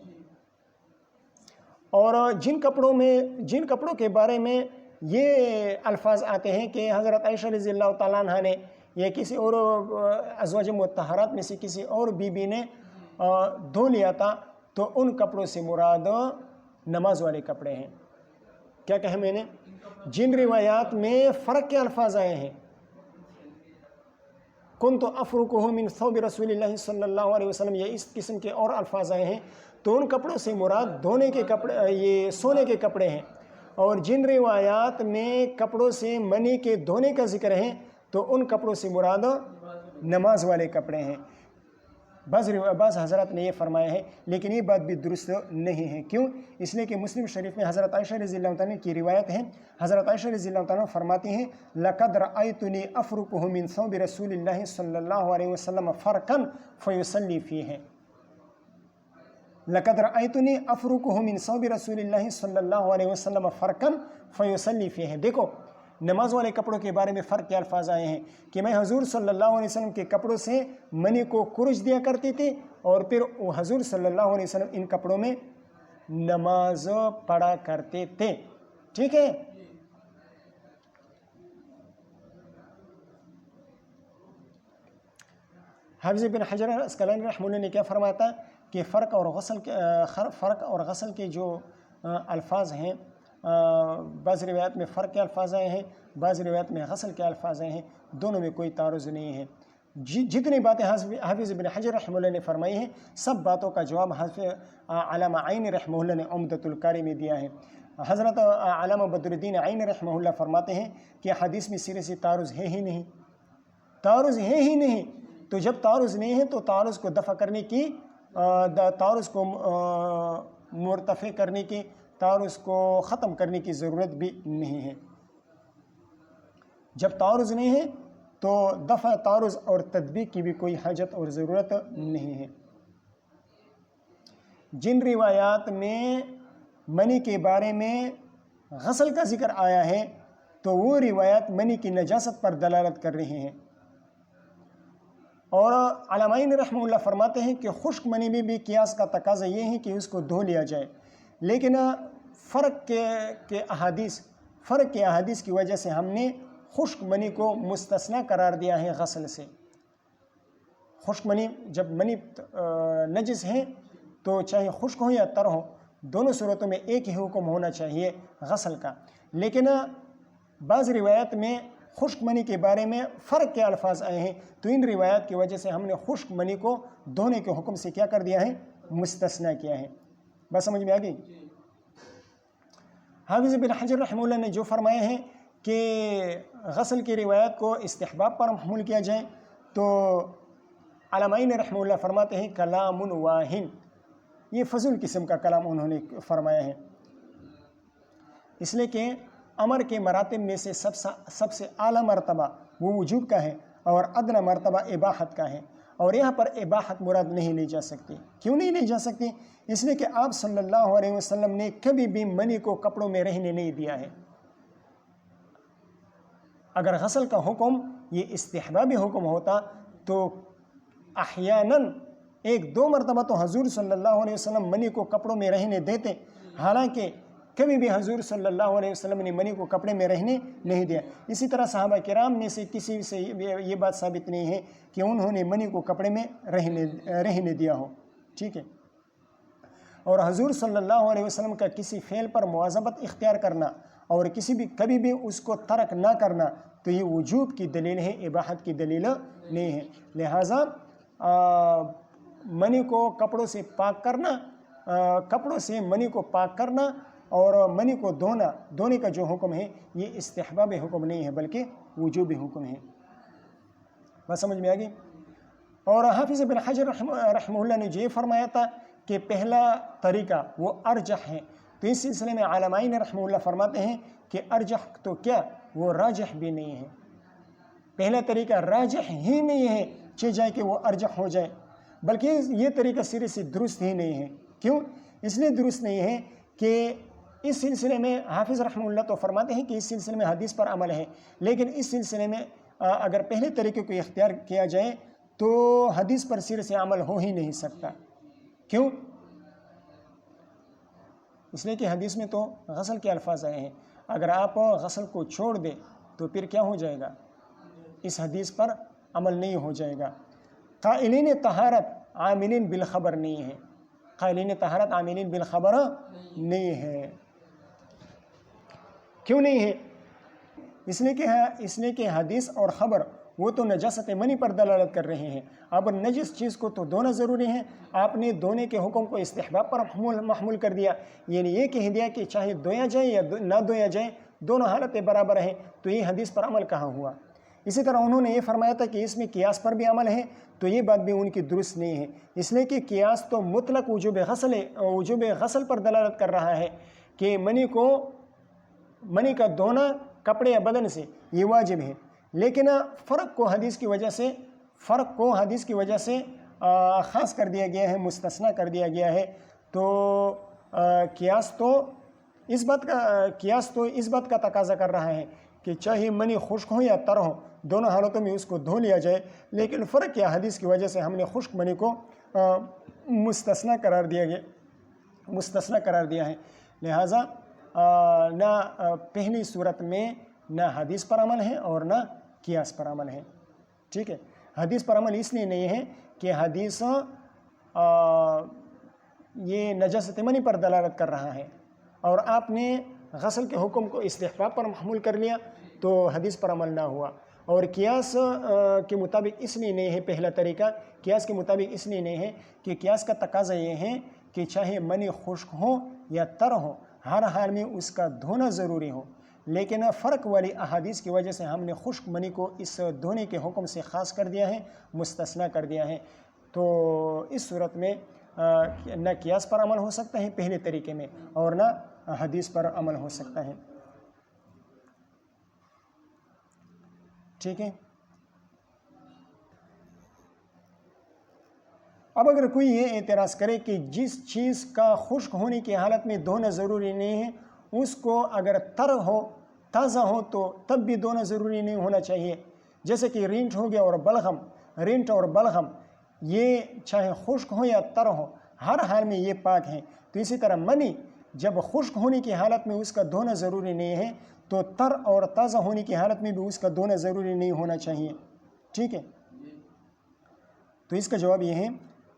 اور جن کپڑوں کے بارے میں یہ الفاظ آتے ہیں کہ حضرت عائشہ رضی اللہ تعالیٰ عنہ نے یا کسی اور ازواج مطہرات میں سے کسی اور بی نے دھو لیا تھا، تو ان کپڑوں سے مراد نماز والے کپڑے ہیں. کیا کہا میں نے؟ جن روایات میں فرق کے الفاظ آئے ہیں، کنت افرکہ من ثوب رسول اللہ صلی اللہ علیہ وسلم، یا اس قسم کے اور الفاظ آئے ہیں، تو ان کپڑوں سے مراد دھونے کے کپڑے، یہ سونے کے کپڑے ہیں. اور جن روایات میں کپڑوں سے منی کے دھونے کا ذکر ہے تو ان کپڑوں سے مراد نماز والے کپڑے ہیں. بعض حضرات نے یہ فرمایا ہے، لیکن یہ بات بھی درست نہیں ہے. کیوں؟ اس لیے کہ مسلم شریف میں حضرت عائشہ رضی اللہ تعالیٰ کی روایت ہے. حضرت عائشہ رضی اللہ تعالیٰ فرماتی ہیں لَقَدْ رَأَيْتُنِي أَفْرُكُهُ مِنْ ثَوْبِ رَسُولِ اللَّهِ صلی اللہ علیہ وسلم فَرْقًا فَيُصَلِّي فِيهِ. لَقَدْ رَأَيْتُنِي أَفْرُكُهُ مِنْ ثَوْبِ رَسُولِ اللَّهِ صلی اللہ علیہ وسلم فَرْقًا فَيُصَلِّي فِيهِ. دیکھو نماز والے کپڑوں کے بارے میں فرق کے الفاظ آئے ہیں کہ میں حضور صلی اللہ علیہ وسلم کے کپڑوں سے منی کو کرج دیا کرتی تھی، اور پھر حضور صلی اللہ علیہ وسلم ان کپڑوں میں نماز پڑھا کرتے تھے. ٹھیک ہے. حافظ بن حجر اسقلانی رحمہ اللہ نے کیا فرمایا تھا کہ فرق اور غسل کے جو الفاظ ہیں، بعض روایت میں فرق کے الفاظ آئے ہیں، بعض روایت میں غسل کے الفاظ آئے ہیں، دونوں میں کوئی تعارض نہیں ہے. جتنی باتیں حافظ بن حجر رحمہ اللہ نے فرمائی ہیں، سب باتوں کا جواب علامہ عینی رحمہ اللہ نے عمدۃ القاری میں دیا ہے. حضرت علامہ بدر الدین عینی رحمہ اللہ فرماتے ہیں کہ حدیث میں سرے سے تعارض ہے ہی نہیں، تعارض ہے ہی نہیں. تو جب تعارض نہیں ہے تو تعارض کو دفع کرنے کی، تعارض کو مرتفع کرنے کی، تعارض کو ختم کرنے کی ضرورت بھی نہیں ہے. جب تعارض نہیں ہے تو دفع تعارض اور تطبیق کی بھی کوئی حاجت اور ضرورت نہیں ہے. جن روایات میں منی کے بارے میں غسل کا ذکر آیا ہے تو وہ روایات منی کی نجاست پر دلالت کر رہی ہیں. اور علماء رحمہ اللہ فرماتے ہیں کہ خشک منی میں بھی قیاس کا تقاضا یہ ہے کہ اس کو دھو لیا جائے، لیکن فرق کے احادیث کی وجہ سے ہم نے خشک منی کو مستثنی قرار دیا ہے غسل سے. خشک منی، جب منی نجس ہے تو چاہے خشک ہو یا تر ہو، دونوں صورتوں میں ایک ہی حکم ہونا چاہیے غسل کا. لیکن بعض روایت میں خشک منی کے بارے میں فرق کے الفاظ آئے ہیں، تو ان روایات کی وجہ سے ہم نے خشک منی کو دھونے کے حکم سے کیا کر دیا ہے؟ مستثنی کیا ہے. بس سمجھ میں آ گئی؟ حافظ بن حجر رحمہ اللہ نے جو فرمایا ہے کہ غسل کی روایت کو استحباب پر محمول کیا جائے، تو علماء رحمہ اللہ فرماتے ہیں کلام واہن، یہ فضول قسم کا کلام انہوں نے فرمایا ہے. اس لیے کہ امر کے مراتب میں سے سب سے اعلیٰ مرتبہ وہ وجوب کا ہے اور ادنی مرتبہ اباحت کا ہے، اور یہاں پر اباحت مراد نہیں لی جا سکتی. کیوں نہیں لی جا سکتی؟ اس لیے کہ آپ صلی اللہ علیہ وسلم نے کبھی بھی منی کو کپڑوں میں رہنے نہیں دیا ہے. اگر غسل کا حکم یہ استحبابی حکم ہوتا تو احیاناً 1-2 مرتبہ تو حضور صلی اللہ علیہ وسلم منی کو کپڑوں میں رہنے دیتے. حالانکہ کبھی بھی حضور صلی اللہ علیہ وسلم نے منی کو کپڑے میں رہنے نہیں دیا. اسی طرح صحابہ کرام میں سے کسی سے یہ بات ثابت نہیں ہے کہ انہوں نے منی کو کپڑے میں رہنے دیا ہو. ٹھیک ہے. اور حضور صلی اللہ علیہ وسلم کا کسی فعل پر مواظبت اختیار کرنا اور کبھی بھی اس کو ترک نہ کرنا تو یہ وجوب کی دلیل ہے، اباحت کی دلیل نہیں ہے. لہٰذا منی کو کپڑوں سے پاک کرنا، کپڑوں سے منی کو پاک کرنا اور منی کو دھونے کا جو حکم ہے یہ استحباب حکم نہیں ہے بلکہ وجوبی حکم ہے. بات سمجھ میں آ گئی؟ اور حافظ ابن حجر رحمہ اللہ نے جو فرمایا تھا کہ پہلا طریقہ وہ ارجح ہے، تو اس سلسلے میں علماء رحمہ اللہ فرماتے ہیں کہ ارجح تو کیا، وہ راجح بھی نہیں ہے. پہلا طریقہ راجح ہی نہیں ہے چاہے کہ وہ ارجح ہو جائے، بلکہ یہ طریقہ سرے سے درست ہی نہیں ہے. کیوں؟ اس لیے درست نہیں ہے کہ اس سلسلے میں حافظ رحمہ اللہ تو فرماتے ہیں کہ اس سلسلے میں حدیث پر عمل ہے، لیکن اس سلسلے میں اگر پہلے طریقے کو اختیار کیا جائے تو حدیث پر سرے سے عمل ہو ہی نہیں سکتا. کیوں؟ اس لیے کہ حدیث میں تو غسل کے الفاظ آئے ہیں. اگر آپ غسل کو چھوڑ دیں تو پھر کیا ہو جائے گا؟ اس حدیث پر عمل نہیں ہو جائے گا. قائلین طہارت عاملین بالخبر نہیں ہے. قائلین طہارت عاملین بالخبر نہیں ہے. کیوں نہیں ہے؟ اس لیے کہ حدیث اور خبر وہ تو نجاست منی پر دلالت کر رہے ہیں. اب نجس چیز کو تو دھونا ضروری ہے، آپ نے دھونے کے حکم کو استحباب پر محمول کر دیا، یعنی یہ کہہ دیا کہ چاہے دھویا جائے یا نہ دھویا جائے دونوں حالتیں برابر ہیں، تو یہ حدیث پر عمل کہاں ہوا؟ اسی طرح انہوں نے یہ فرمایا تھا کہ اس میں قیاس پر بھی عمل ہے، تو یہ بات بھی ان کی درست نہیں ہے. اس لیے کہ قیاس تو مطلق وجوب غسل پر دلالت کر رہا ہے کہ منی کا دھونا کپڑے یا بدن سے یہ واجب ہے، لیکن فرق کو حدیث کی وجہ سے خاص کر دیا گیا ہے، مستثنیٰ کر دیا گیا ہے. تو قیاس تو اس بات کا تقاضا کر رہا ہے کہ چاہے منی خشک ہو یا تر ہو دونوں حالتوں میں اس کو دھو لیا جائے، لیکن فرق کیا، حدیث کی وجہ سے ہم نے خشک منی کو مستثنیٰ قرار دیا ہے. لہٰذا نہ پہلی صورت میں نہ حدیث پر عمل ہے اور نہ قیاس پر عمل ہے. ٹھیک ہے. حدیث پر عمل اس لیے نہیں ہے کہ حدیث یہ نجاست منی پر دلالت کر رہا ہے اور آپ نے غسل کے حکم کو استحباب پر محمول کر لیا تو حدیث پر عمل نہ ہوا. اور قیاس کے مطابق اس لیے نہیں ہے، پہلا طریقہ قیاس کے مطابق اس لیے نہیں ہے کہ قیاس کا تقاضا یہ ہے کہ چاہے منی خشک ہو یا تر ہو ہر حال میں اس کا دھونا ضروری ہو، لیکن فرق والی احادیث کی وجہ سے ہم نے خشک منی کو اس دھونے کے حکم سے خاص کر دیا ہے، مستثنیٰ کر دیا ہے. تو اس صورت میں نہ قیاس پر عمل ہو سکتا ہے پہلے طریقے میں اور نہ حدیث پر عمل ہو سکتا ہے. ٹھیک ہے. اب اگر کوئی یہ اعتراض کرے کہ جس چیز کا خشک ہونے کی حالت میں دھونا ضروری نہیں ہے اس کو اگر تر ہو تازہ ہو تو تب بھی دھونا ضروری نہیں ہونا چاہیے، جیسے کہ رینٹ ہو گیا اور بلغم یہ چاہے خشک ہو یا تر ہو ہر حال میں یہ پاک ہیں. تو اسی طرح منی جب خشک ہونے کی حالت میں اس کا دھونا ضروری نہیں ہے تو تر اور تازہ ہونے کی حالت میں بھی اس کا دھونا ضروری نہیں ہونا چاہیے. ٹھیک ہے. تو اس کا جواب یہ ہے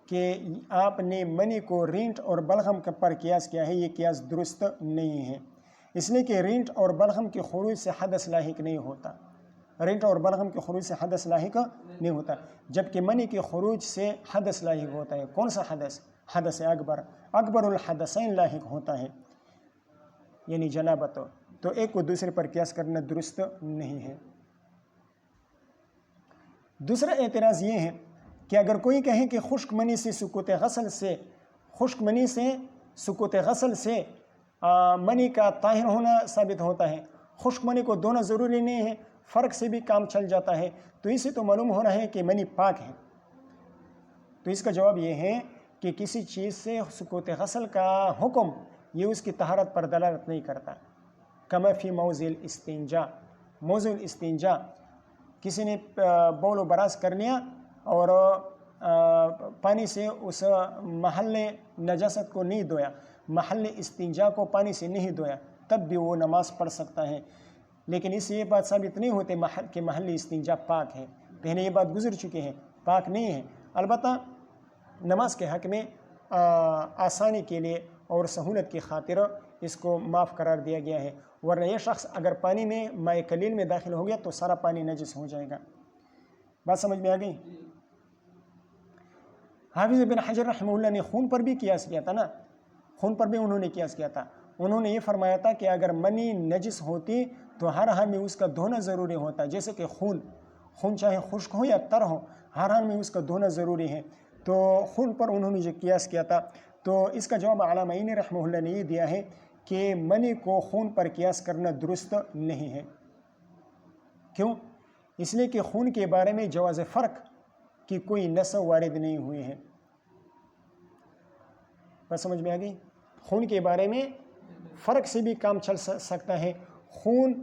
کہ آپ نے منی کو رینٹ اور بلغم پر قیاس کیا ہے، یہ قیاس درست نہیں ہے، اس لیے کہ رینٹ اور بلغم کے خروج سے حدث لاحق نہیں ہوتا. رینٹ اور بلغم کے خروج سے حدث لاحق نہیں ہوتا، جبکہ منی کے خروج سے حدث لاحق ہوتا ہے. کون سا حدث؟ حدث اکبر الحدثین لاحق ہوتا ہے، یعنی جنابت. تو ایک کو دوسرے پر قیاس کرنا درست نہیں ہے. دوسرا اعتراض یہ ہے کہ اگر کوئی کہے کہ خشک منی سے سکوت غسل سے منی کا طاہر ہونا ثابت ہوتا ہے، خشک منی کو دھونا ضروری نہیں ہے، فرق سے بھی کام چل جاتا ہے، تو اسے تو معلوم ہو رہا ہے کہ منی پاک ہے. تو اس کا جواب یہ ہے کہ کسی چیز سے سکوت غسل کا حکم یہ اس کی طہارت پر دلالت نہیں کرتا. کما فی موضع الاستنجا، موضع الاستنجا کسی نے بول و براز کر لیا اور پانی سے اس محل نجاست کو نہیں دھویا، محل استنجا کو پانی سے نہیں دھویا، تب بھی وہ نماز پڑھ سکتا ہے. لیکن اس سے یہ بات ثابت نہیں ہوتی کہ محل استنجا پاک ہے، پہلے یہ بات گزر چکے ہیں، پاک نہیں ہے. البتہ نماز کے حق میں آسانی کے لیے اور سہولت کی خاطر اس کو معاف قرار دیا گیا ہے، ورنہ یہ شخص اگر پانی میں ماء قلیل میں داخل ہو گیا تو سارا پانی نجس ہو جائے گا. بات سمجھ میں آ گئی؟ حافظ بن حجر رحمہ اللہ نے خون پر بھی قیاس کیا تھا نا، خون پر بھی انہوں نے قیاس کیا تھا. انہوں نے یہ فرمایا تھا کہ اگر منی نجس ہوتی تو ہر حال میں اس کا دھونا ضروری ہوتا، جیسے کہ خون چاہے خشک ہو یا تر ہو، ہر حال میں اس کا دھونا ضروری ہے. تو خون پر انہوں نے جو قیاس کیا تھا، تو اس کا جواب علامہ عینی رحمہ اللہ نے یہ دیا ہے کہ منی کو خون پر قیاس کرنا درست نہیں ہے. کیوں؟ اس لیے کہ خون کے بارے میں جواز فرق کی کوئی نص وارد نہیں ہوئی ہے. بس سمجھ میں آ گئی؟ خون کے بارے میں فرق سے بھی کام چل سکتا ہے، خون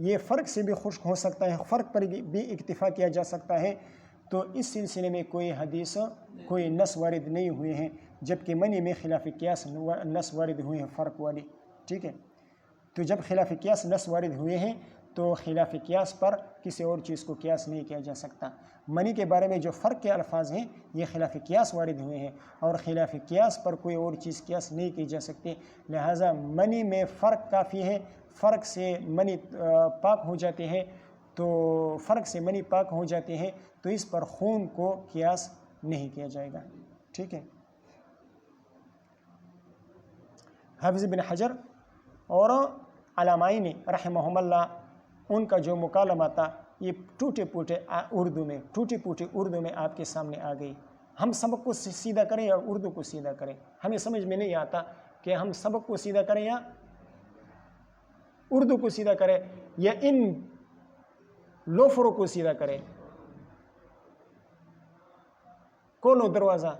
یہ فرق سے بھی خشک ہو سکتا ہے، فرق پر بھی اکتفا کیا جا سکتا ہے. تو اس سلسلے میں کوئی حدیث کوئی نص وارد نہیں ہوئے ہیں، جبکہ منی میں خلاف قیاس نص وارد ہوئے ہیں فرق والی. ٹھیک ہے، تو جب خلاف قیاس نص وارد ہوئے ہیں تو خلاف قیاس پر کسی اور چیز کو قیاس نہیں کیا جا سکتا. منی کے بارے میں جو فرق کے الفاظ ہیں یہ خلاف قیاس وارد ہوئے ہیں، اور خلاف قیاس پر کوئی اور چیز قیاس نہیں کی جا سکتی. لہٰذا منی میں فرق کافی ہے، فرق سے منی پاک ہو جاتے ہیں، تو فرق سے منی پاک ہو جاتے ہیں، تو اس پر خون کو قیاس نہیں کیا جائے گا. ٹھیک ہے. حافظ بن حجر اور علامائین رحمہم اللہ ان کا جو مکالمہ تھا یہ ٹوٹے پوٹے اردو میں آپ کے سامنے آ گئی. ہم سبق کو سیدھا کریں یا اردو کو سیدھا کریں، ہمیں سمجھ میں نہیں آتا کہ ہم سبق کو سیدھا کریں یا اردو کو سیدھا کریں یا ان لوفروں کو سیدھا کریں. کھولو دروازہ.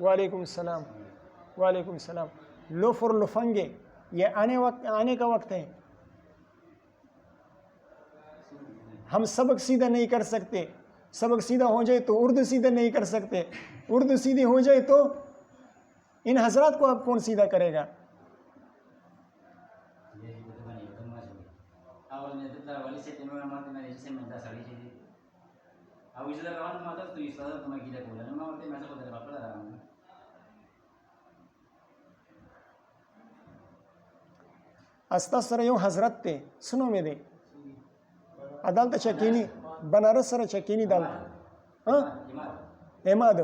وعلیکم السلام. وعلیکم السلام. لوفر لفنگے یہ آنے کا وقت ہے. ہم سبق سیدھا نہیں کر سکتے، سبق سیدھا ہو جائے تو اردو سیدھا نہیں کر سکتے، اردو سیدھی ہو جائے تو ان حضرات کو آپ کون سیدھا کرے گا؟ استاذ یوں حضرت تے سنو میں دے عدالت چکینی بنارس سره چکینی دالت اماد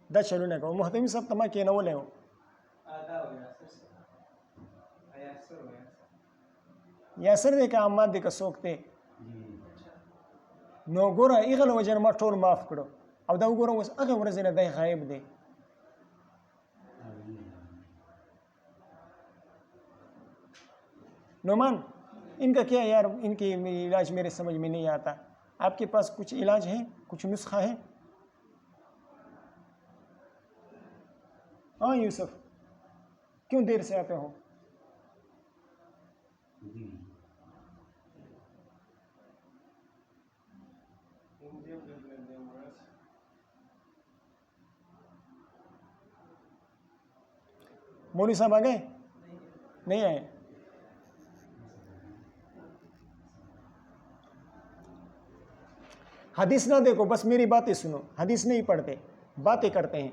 دا چلو نه کول محتمی صاحب تما کینولې و یاسر دې که اماد دې که څوک دی نو ګوره هغه وجه ما ټول معاف کړو او دا وګوره اوس هغه ورځې نه دی غایب دی. نعمان ان کا کیا یار، ان کی علاج میرے سمجھ میں نہیں آتا. آپ کے پاس کچھ علاج ہے، کچھ نسخہ ہے؟ ہاں یوسف کیوں دیر سے آتے ہو؟ مولوی صاحب آ گئے؟ نہیں آئے. حدیث نہ دیکھو، بس میری باتیں سنو. حدیث نہیں پڑھتے، باتیں کرتے ہیں.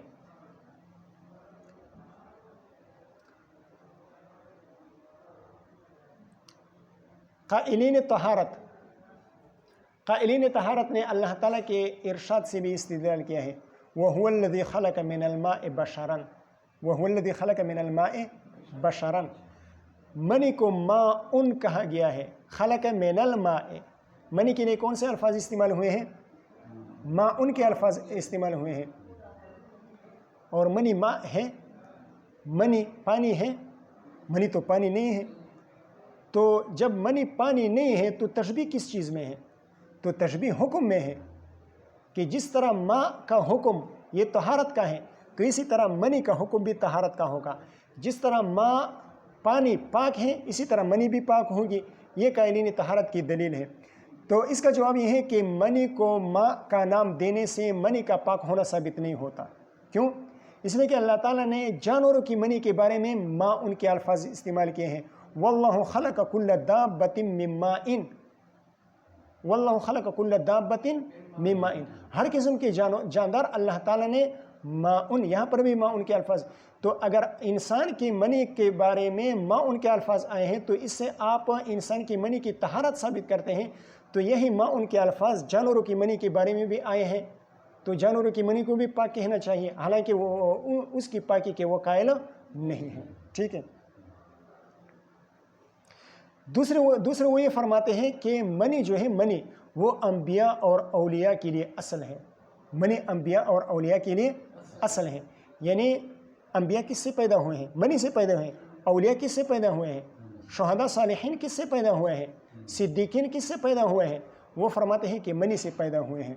قائلین طہارت نے اللہ تعالیٰ کے ارشاد سے بھی استدلال کیا ہے. وَهُوَ الَّذِي خَلَقَ مِنَ الْمَاءِ بَشَرًا وَهُوَ الَّذِي خَلَقَ مِنَ الْمَاءِ بَشَرًا. منی کو ماء کہا گیا ہے. خلق من الماء، منی کے لیے کون سے الفاظ استعمال ہوئے ہیں؟ ماء کے الفاظ استعمال ہوئے ہیں. اور منی ماء ہے منی پانی ہے، منی تو پانی نہیں ہے، تو جب منی پانی نہیں ہے تو تشبیہ کس چیز میں ہے؟ تو تشبیہ حکم میں ہے کہ جس طرح ماء کا حکم یہ طہارت کا ہے تو اسی طرح منی کا حکم بھی طہارت کا ہوگا۔ جس طرح ماء پانی پاک ہے اسی طرح منی بھی پاک ہوگی، یہ قائلین طہارت کی دلیل ہے۔ تو اس کا جواب یہ ہے کہ منی کو ماء کا نام دینے سے منی کا پاک ہونا ثابت نہیں ہوتا۔ کیوں؟ اس لیے کہ اللہ تعالیٰ نے جانوروں کی منی کے بارے میں ماء ان کے الفاظ استعمال کیے ہیں، واللہ خلق کل دابۃ من ماء، واللہ خلق کل دابۃ من ماء، ہر قسم کے جاندار اللہ تعالیٰ نے ماء، یہاں پر بھی ماء کے الفاظ۔ تو اگر انسان کی منی کے بارے میں ماء کے الفاظ آئے ہیں تو اس سے آپ انسان کی منی کی طہارت ثابت کرتے ہیں، تو یہی ماء کے الفاظ جانوروں کی منی کے بارے میں بھی آئے ہیں، تو جانوروں کی منی کو بھی پاک کہنا چاہیے، حالانکہ وہ اس کی پاکی کے وہ قائل نہیں ہیں۔ ٹھیک ہے، دوسرے وہ یہ فرماتے ہیں کہ منی جو ہے منی وہ انبیاء اور اولیاء کے لیے اصل ہے، منی انبیاء اور اولیاء کے لیے اصل ہے، یعنی انبیاء کس سے پیدا ہوئے ہیں؟ منی سے پیدا ہوئے ہیں۔ اولیاء کس سے پیدا ہوئے ہیں؟ شہداء صالحین کس سے پیدا ہوئے ہیں؟ صدیقین کس سے پیدا ہوئے ہیں؟ وہ فرماتے ہیں کہ منی سے پیدا ہوئے ہیں،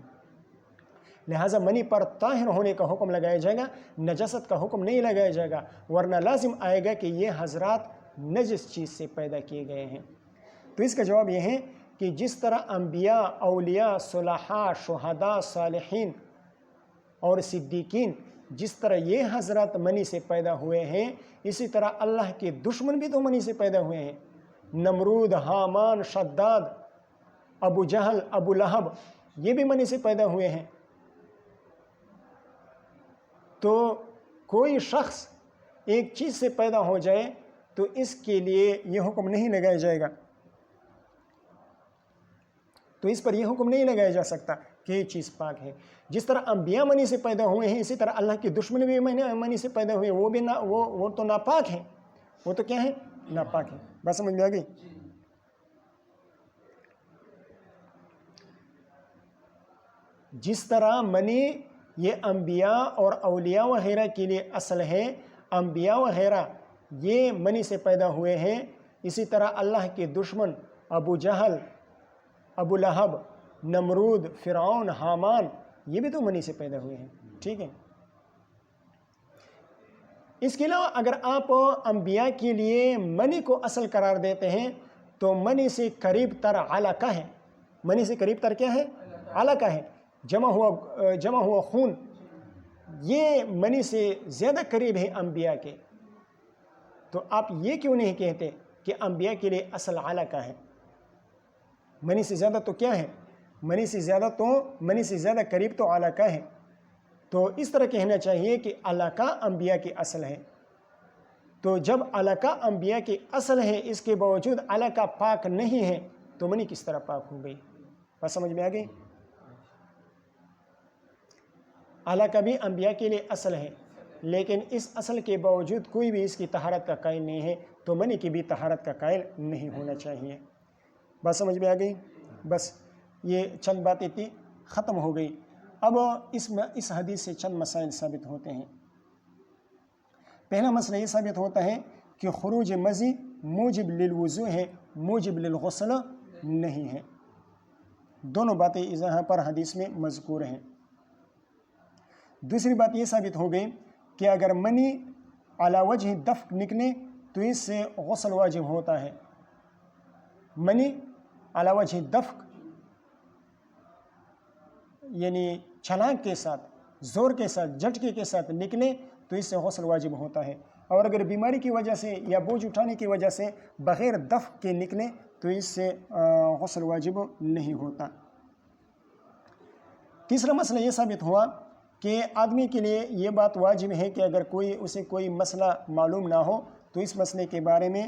لہٰذا منی پر طاہر ہونے کا حکم لگایا جائے گا، نجاست کا حکم نہیں لگایا جائے گا، ورنہ لازم آئے گا کہ یہ حضرات نجس چیز سے پیدا کیے گئے ہیں۔ تو اس کا جواب یہ ہے کہ جس طرح انبیاء، اولیاء، صلحاء، شہداء، صالحین اور صدیقین جس طرح یہ حضرات منی سے پیدا ہوئے ہیں، اسی طرح اللہ کے دشمن بھی تو منی سے پیدا ہوئے ہیں۔ نمرود، حامان، شداد، ابو جہل، ابو لہب، یہ بھی منی سے پیدا ہوئے ہیں۔ تو کوئی شخص ایک چیز سے پیدا ہو جائے تو اس کے لیے یہ حکم نہیں لگایا جائے گا، تو اس پر یہ حکم نہیں لگایا جا سکتا کہ یہ چیز پاک ہے۔ جس طرح انبیاء منی سے پیدا ہوئے ہیں اسی طرح اللہ کے دشمن بھی منی سے پیدا ہوئے ہیں، وہ تو ناپاک ہیں، وہ تو کیا ہیں؟ ناپاک ہیں۔ بات سمجھ میں آ گئی؟ جس طرح منی یہ انبیاء اور اولیاء وغیرہ کے لیے اصل ہے، انبیاء وغیرہ یہ منی سے پیدا ہوئے ہیں، اسی طرح اللہ کے دشمن ابو جہل، ابو لہب، نمرود، فرعون، حامان، یہ بھی تو منی سے پیدا ہوئے ہیں۔ ٹھیک ہے، اس کے علاوہ اگر آپ انبیاء کے لیے منی کو اصل قرار دیتے ہیں تو منی سے قریب تر علقہ ہے، منی سے قریب تر کیا ہے؟ علقہ ہے، جمع ہوا خون، یہ منی سے زیادہ قریب ہے انبیاء کے، تو آپ یہ کیوں نہیں کہتے کہ انبیاء کے لیے اصل علقہ ہے؟ منی سے زیادہ تو کیا ہے؟ منی سے زیادہ قریب تو علقہ ہے، تو اس طرح کہنا چاہیے کہ علقہ انبیاء کی اصل ہے۔ تو جب علقہ انبیاء کی اصل ہے اس کے باوجود علقہ پاک نہیں ہے تو منی کس طرح پاک ہو گئی؟ بات سمجھ میں آ گئی؟ علقہ بھی انبیاء کے لیے اصل ہے، لیکن اس اصل کے باوجود کوئی بھی اس کی طہارت کا قائل نہیں ہے، تو منی کی بھی طہارت کا قائل نہیں ہونا چاہیے۔ بات سمجھ میں آ گئی؟ بس یہ چند باتیں تھی، ختم ہو گئی۔ اب اس حدیث سے چند مسائل ثابت ہوتے ہیں۔ پہلا مسئلہ یہ ثابت ہوتا ہے کہ خروج مزی موجب للوضوء ہے، موجب للغسل نہیں ہے۔ دونوں باتیں یہاں پر حدیث میں مذکور ہیں۔ دوسری بات یہ ثابت ہو گئی کہ اگر منی علی وجہ دفق نکلے تو اس سے غسل واجب ہوتا ہے۔ منی علی وجہ دفق یعنی چھلانگ کے ساتھ، زور کے ساتھ، جھٹکے کے ساتھ نکلے تو اس سے غسل واجب ہوتا ہے، اور اگر بیماری کی وجہ سے یا بوجھ اٹھانے کی وجہ سے بغیر دفق کے نکلے تو اس سے غسل واجب نہیں ہوتا۔ تیسرا مسئلہ یہ ثابت ہوا کہ آدمی کے لیے یہ بات واجب ہے کہ اگر اسے کوئی مسئلہ معلوم نہ ہو تو اس مسئلے کے بارے میں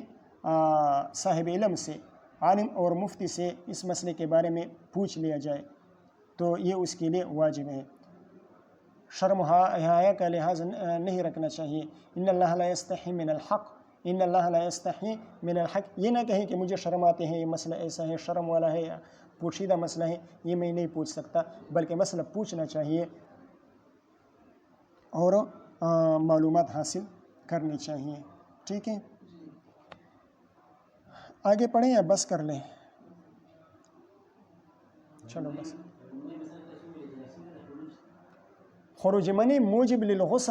صاحب علم سے، عالم اور مفتی سے اس مسئلے کے بارے میں پوچھ لیا جائے، تو یہ اس کے لیے واجب ہے۔ شرم و حیا کا لحاظ نہیں رکھنا چاہیے۔ ان اللہ لا یستحی من الحق، ان اللہ لا یستحی من الحق، یہ نہ کہیں کہ مجھے شرم آتے ہیں، یہ مسئلہ ایسا ہے، شرم والا ہے یا پوشیدہ مسئلہ ہے، یہ میں نہیں پوچھ سکتا، بلکہ مسئلہ پوچھنا چاہیے اور معلومات حاصل کرنی چاہیے. ٹھیک ہے, آگے پڑھیں یا بس کر لیں؟ چلو بس. خروج منی موجب للغسل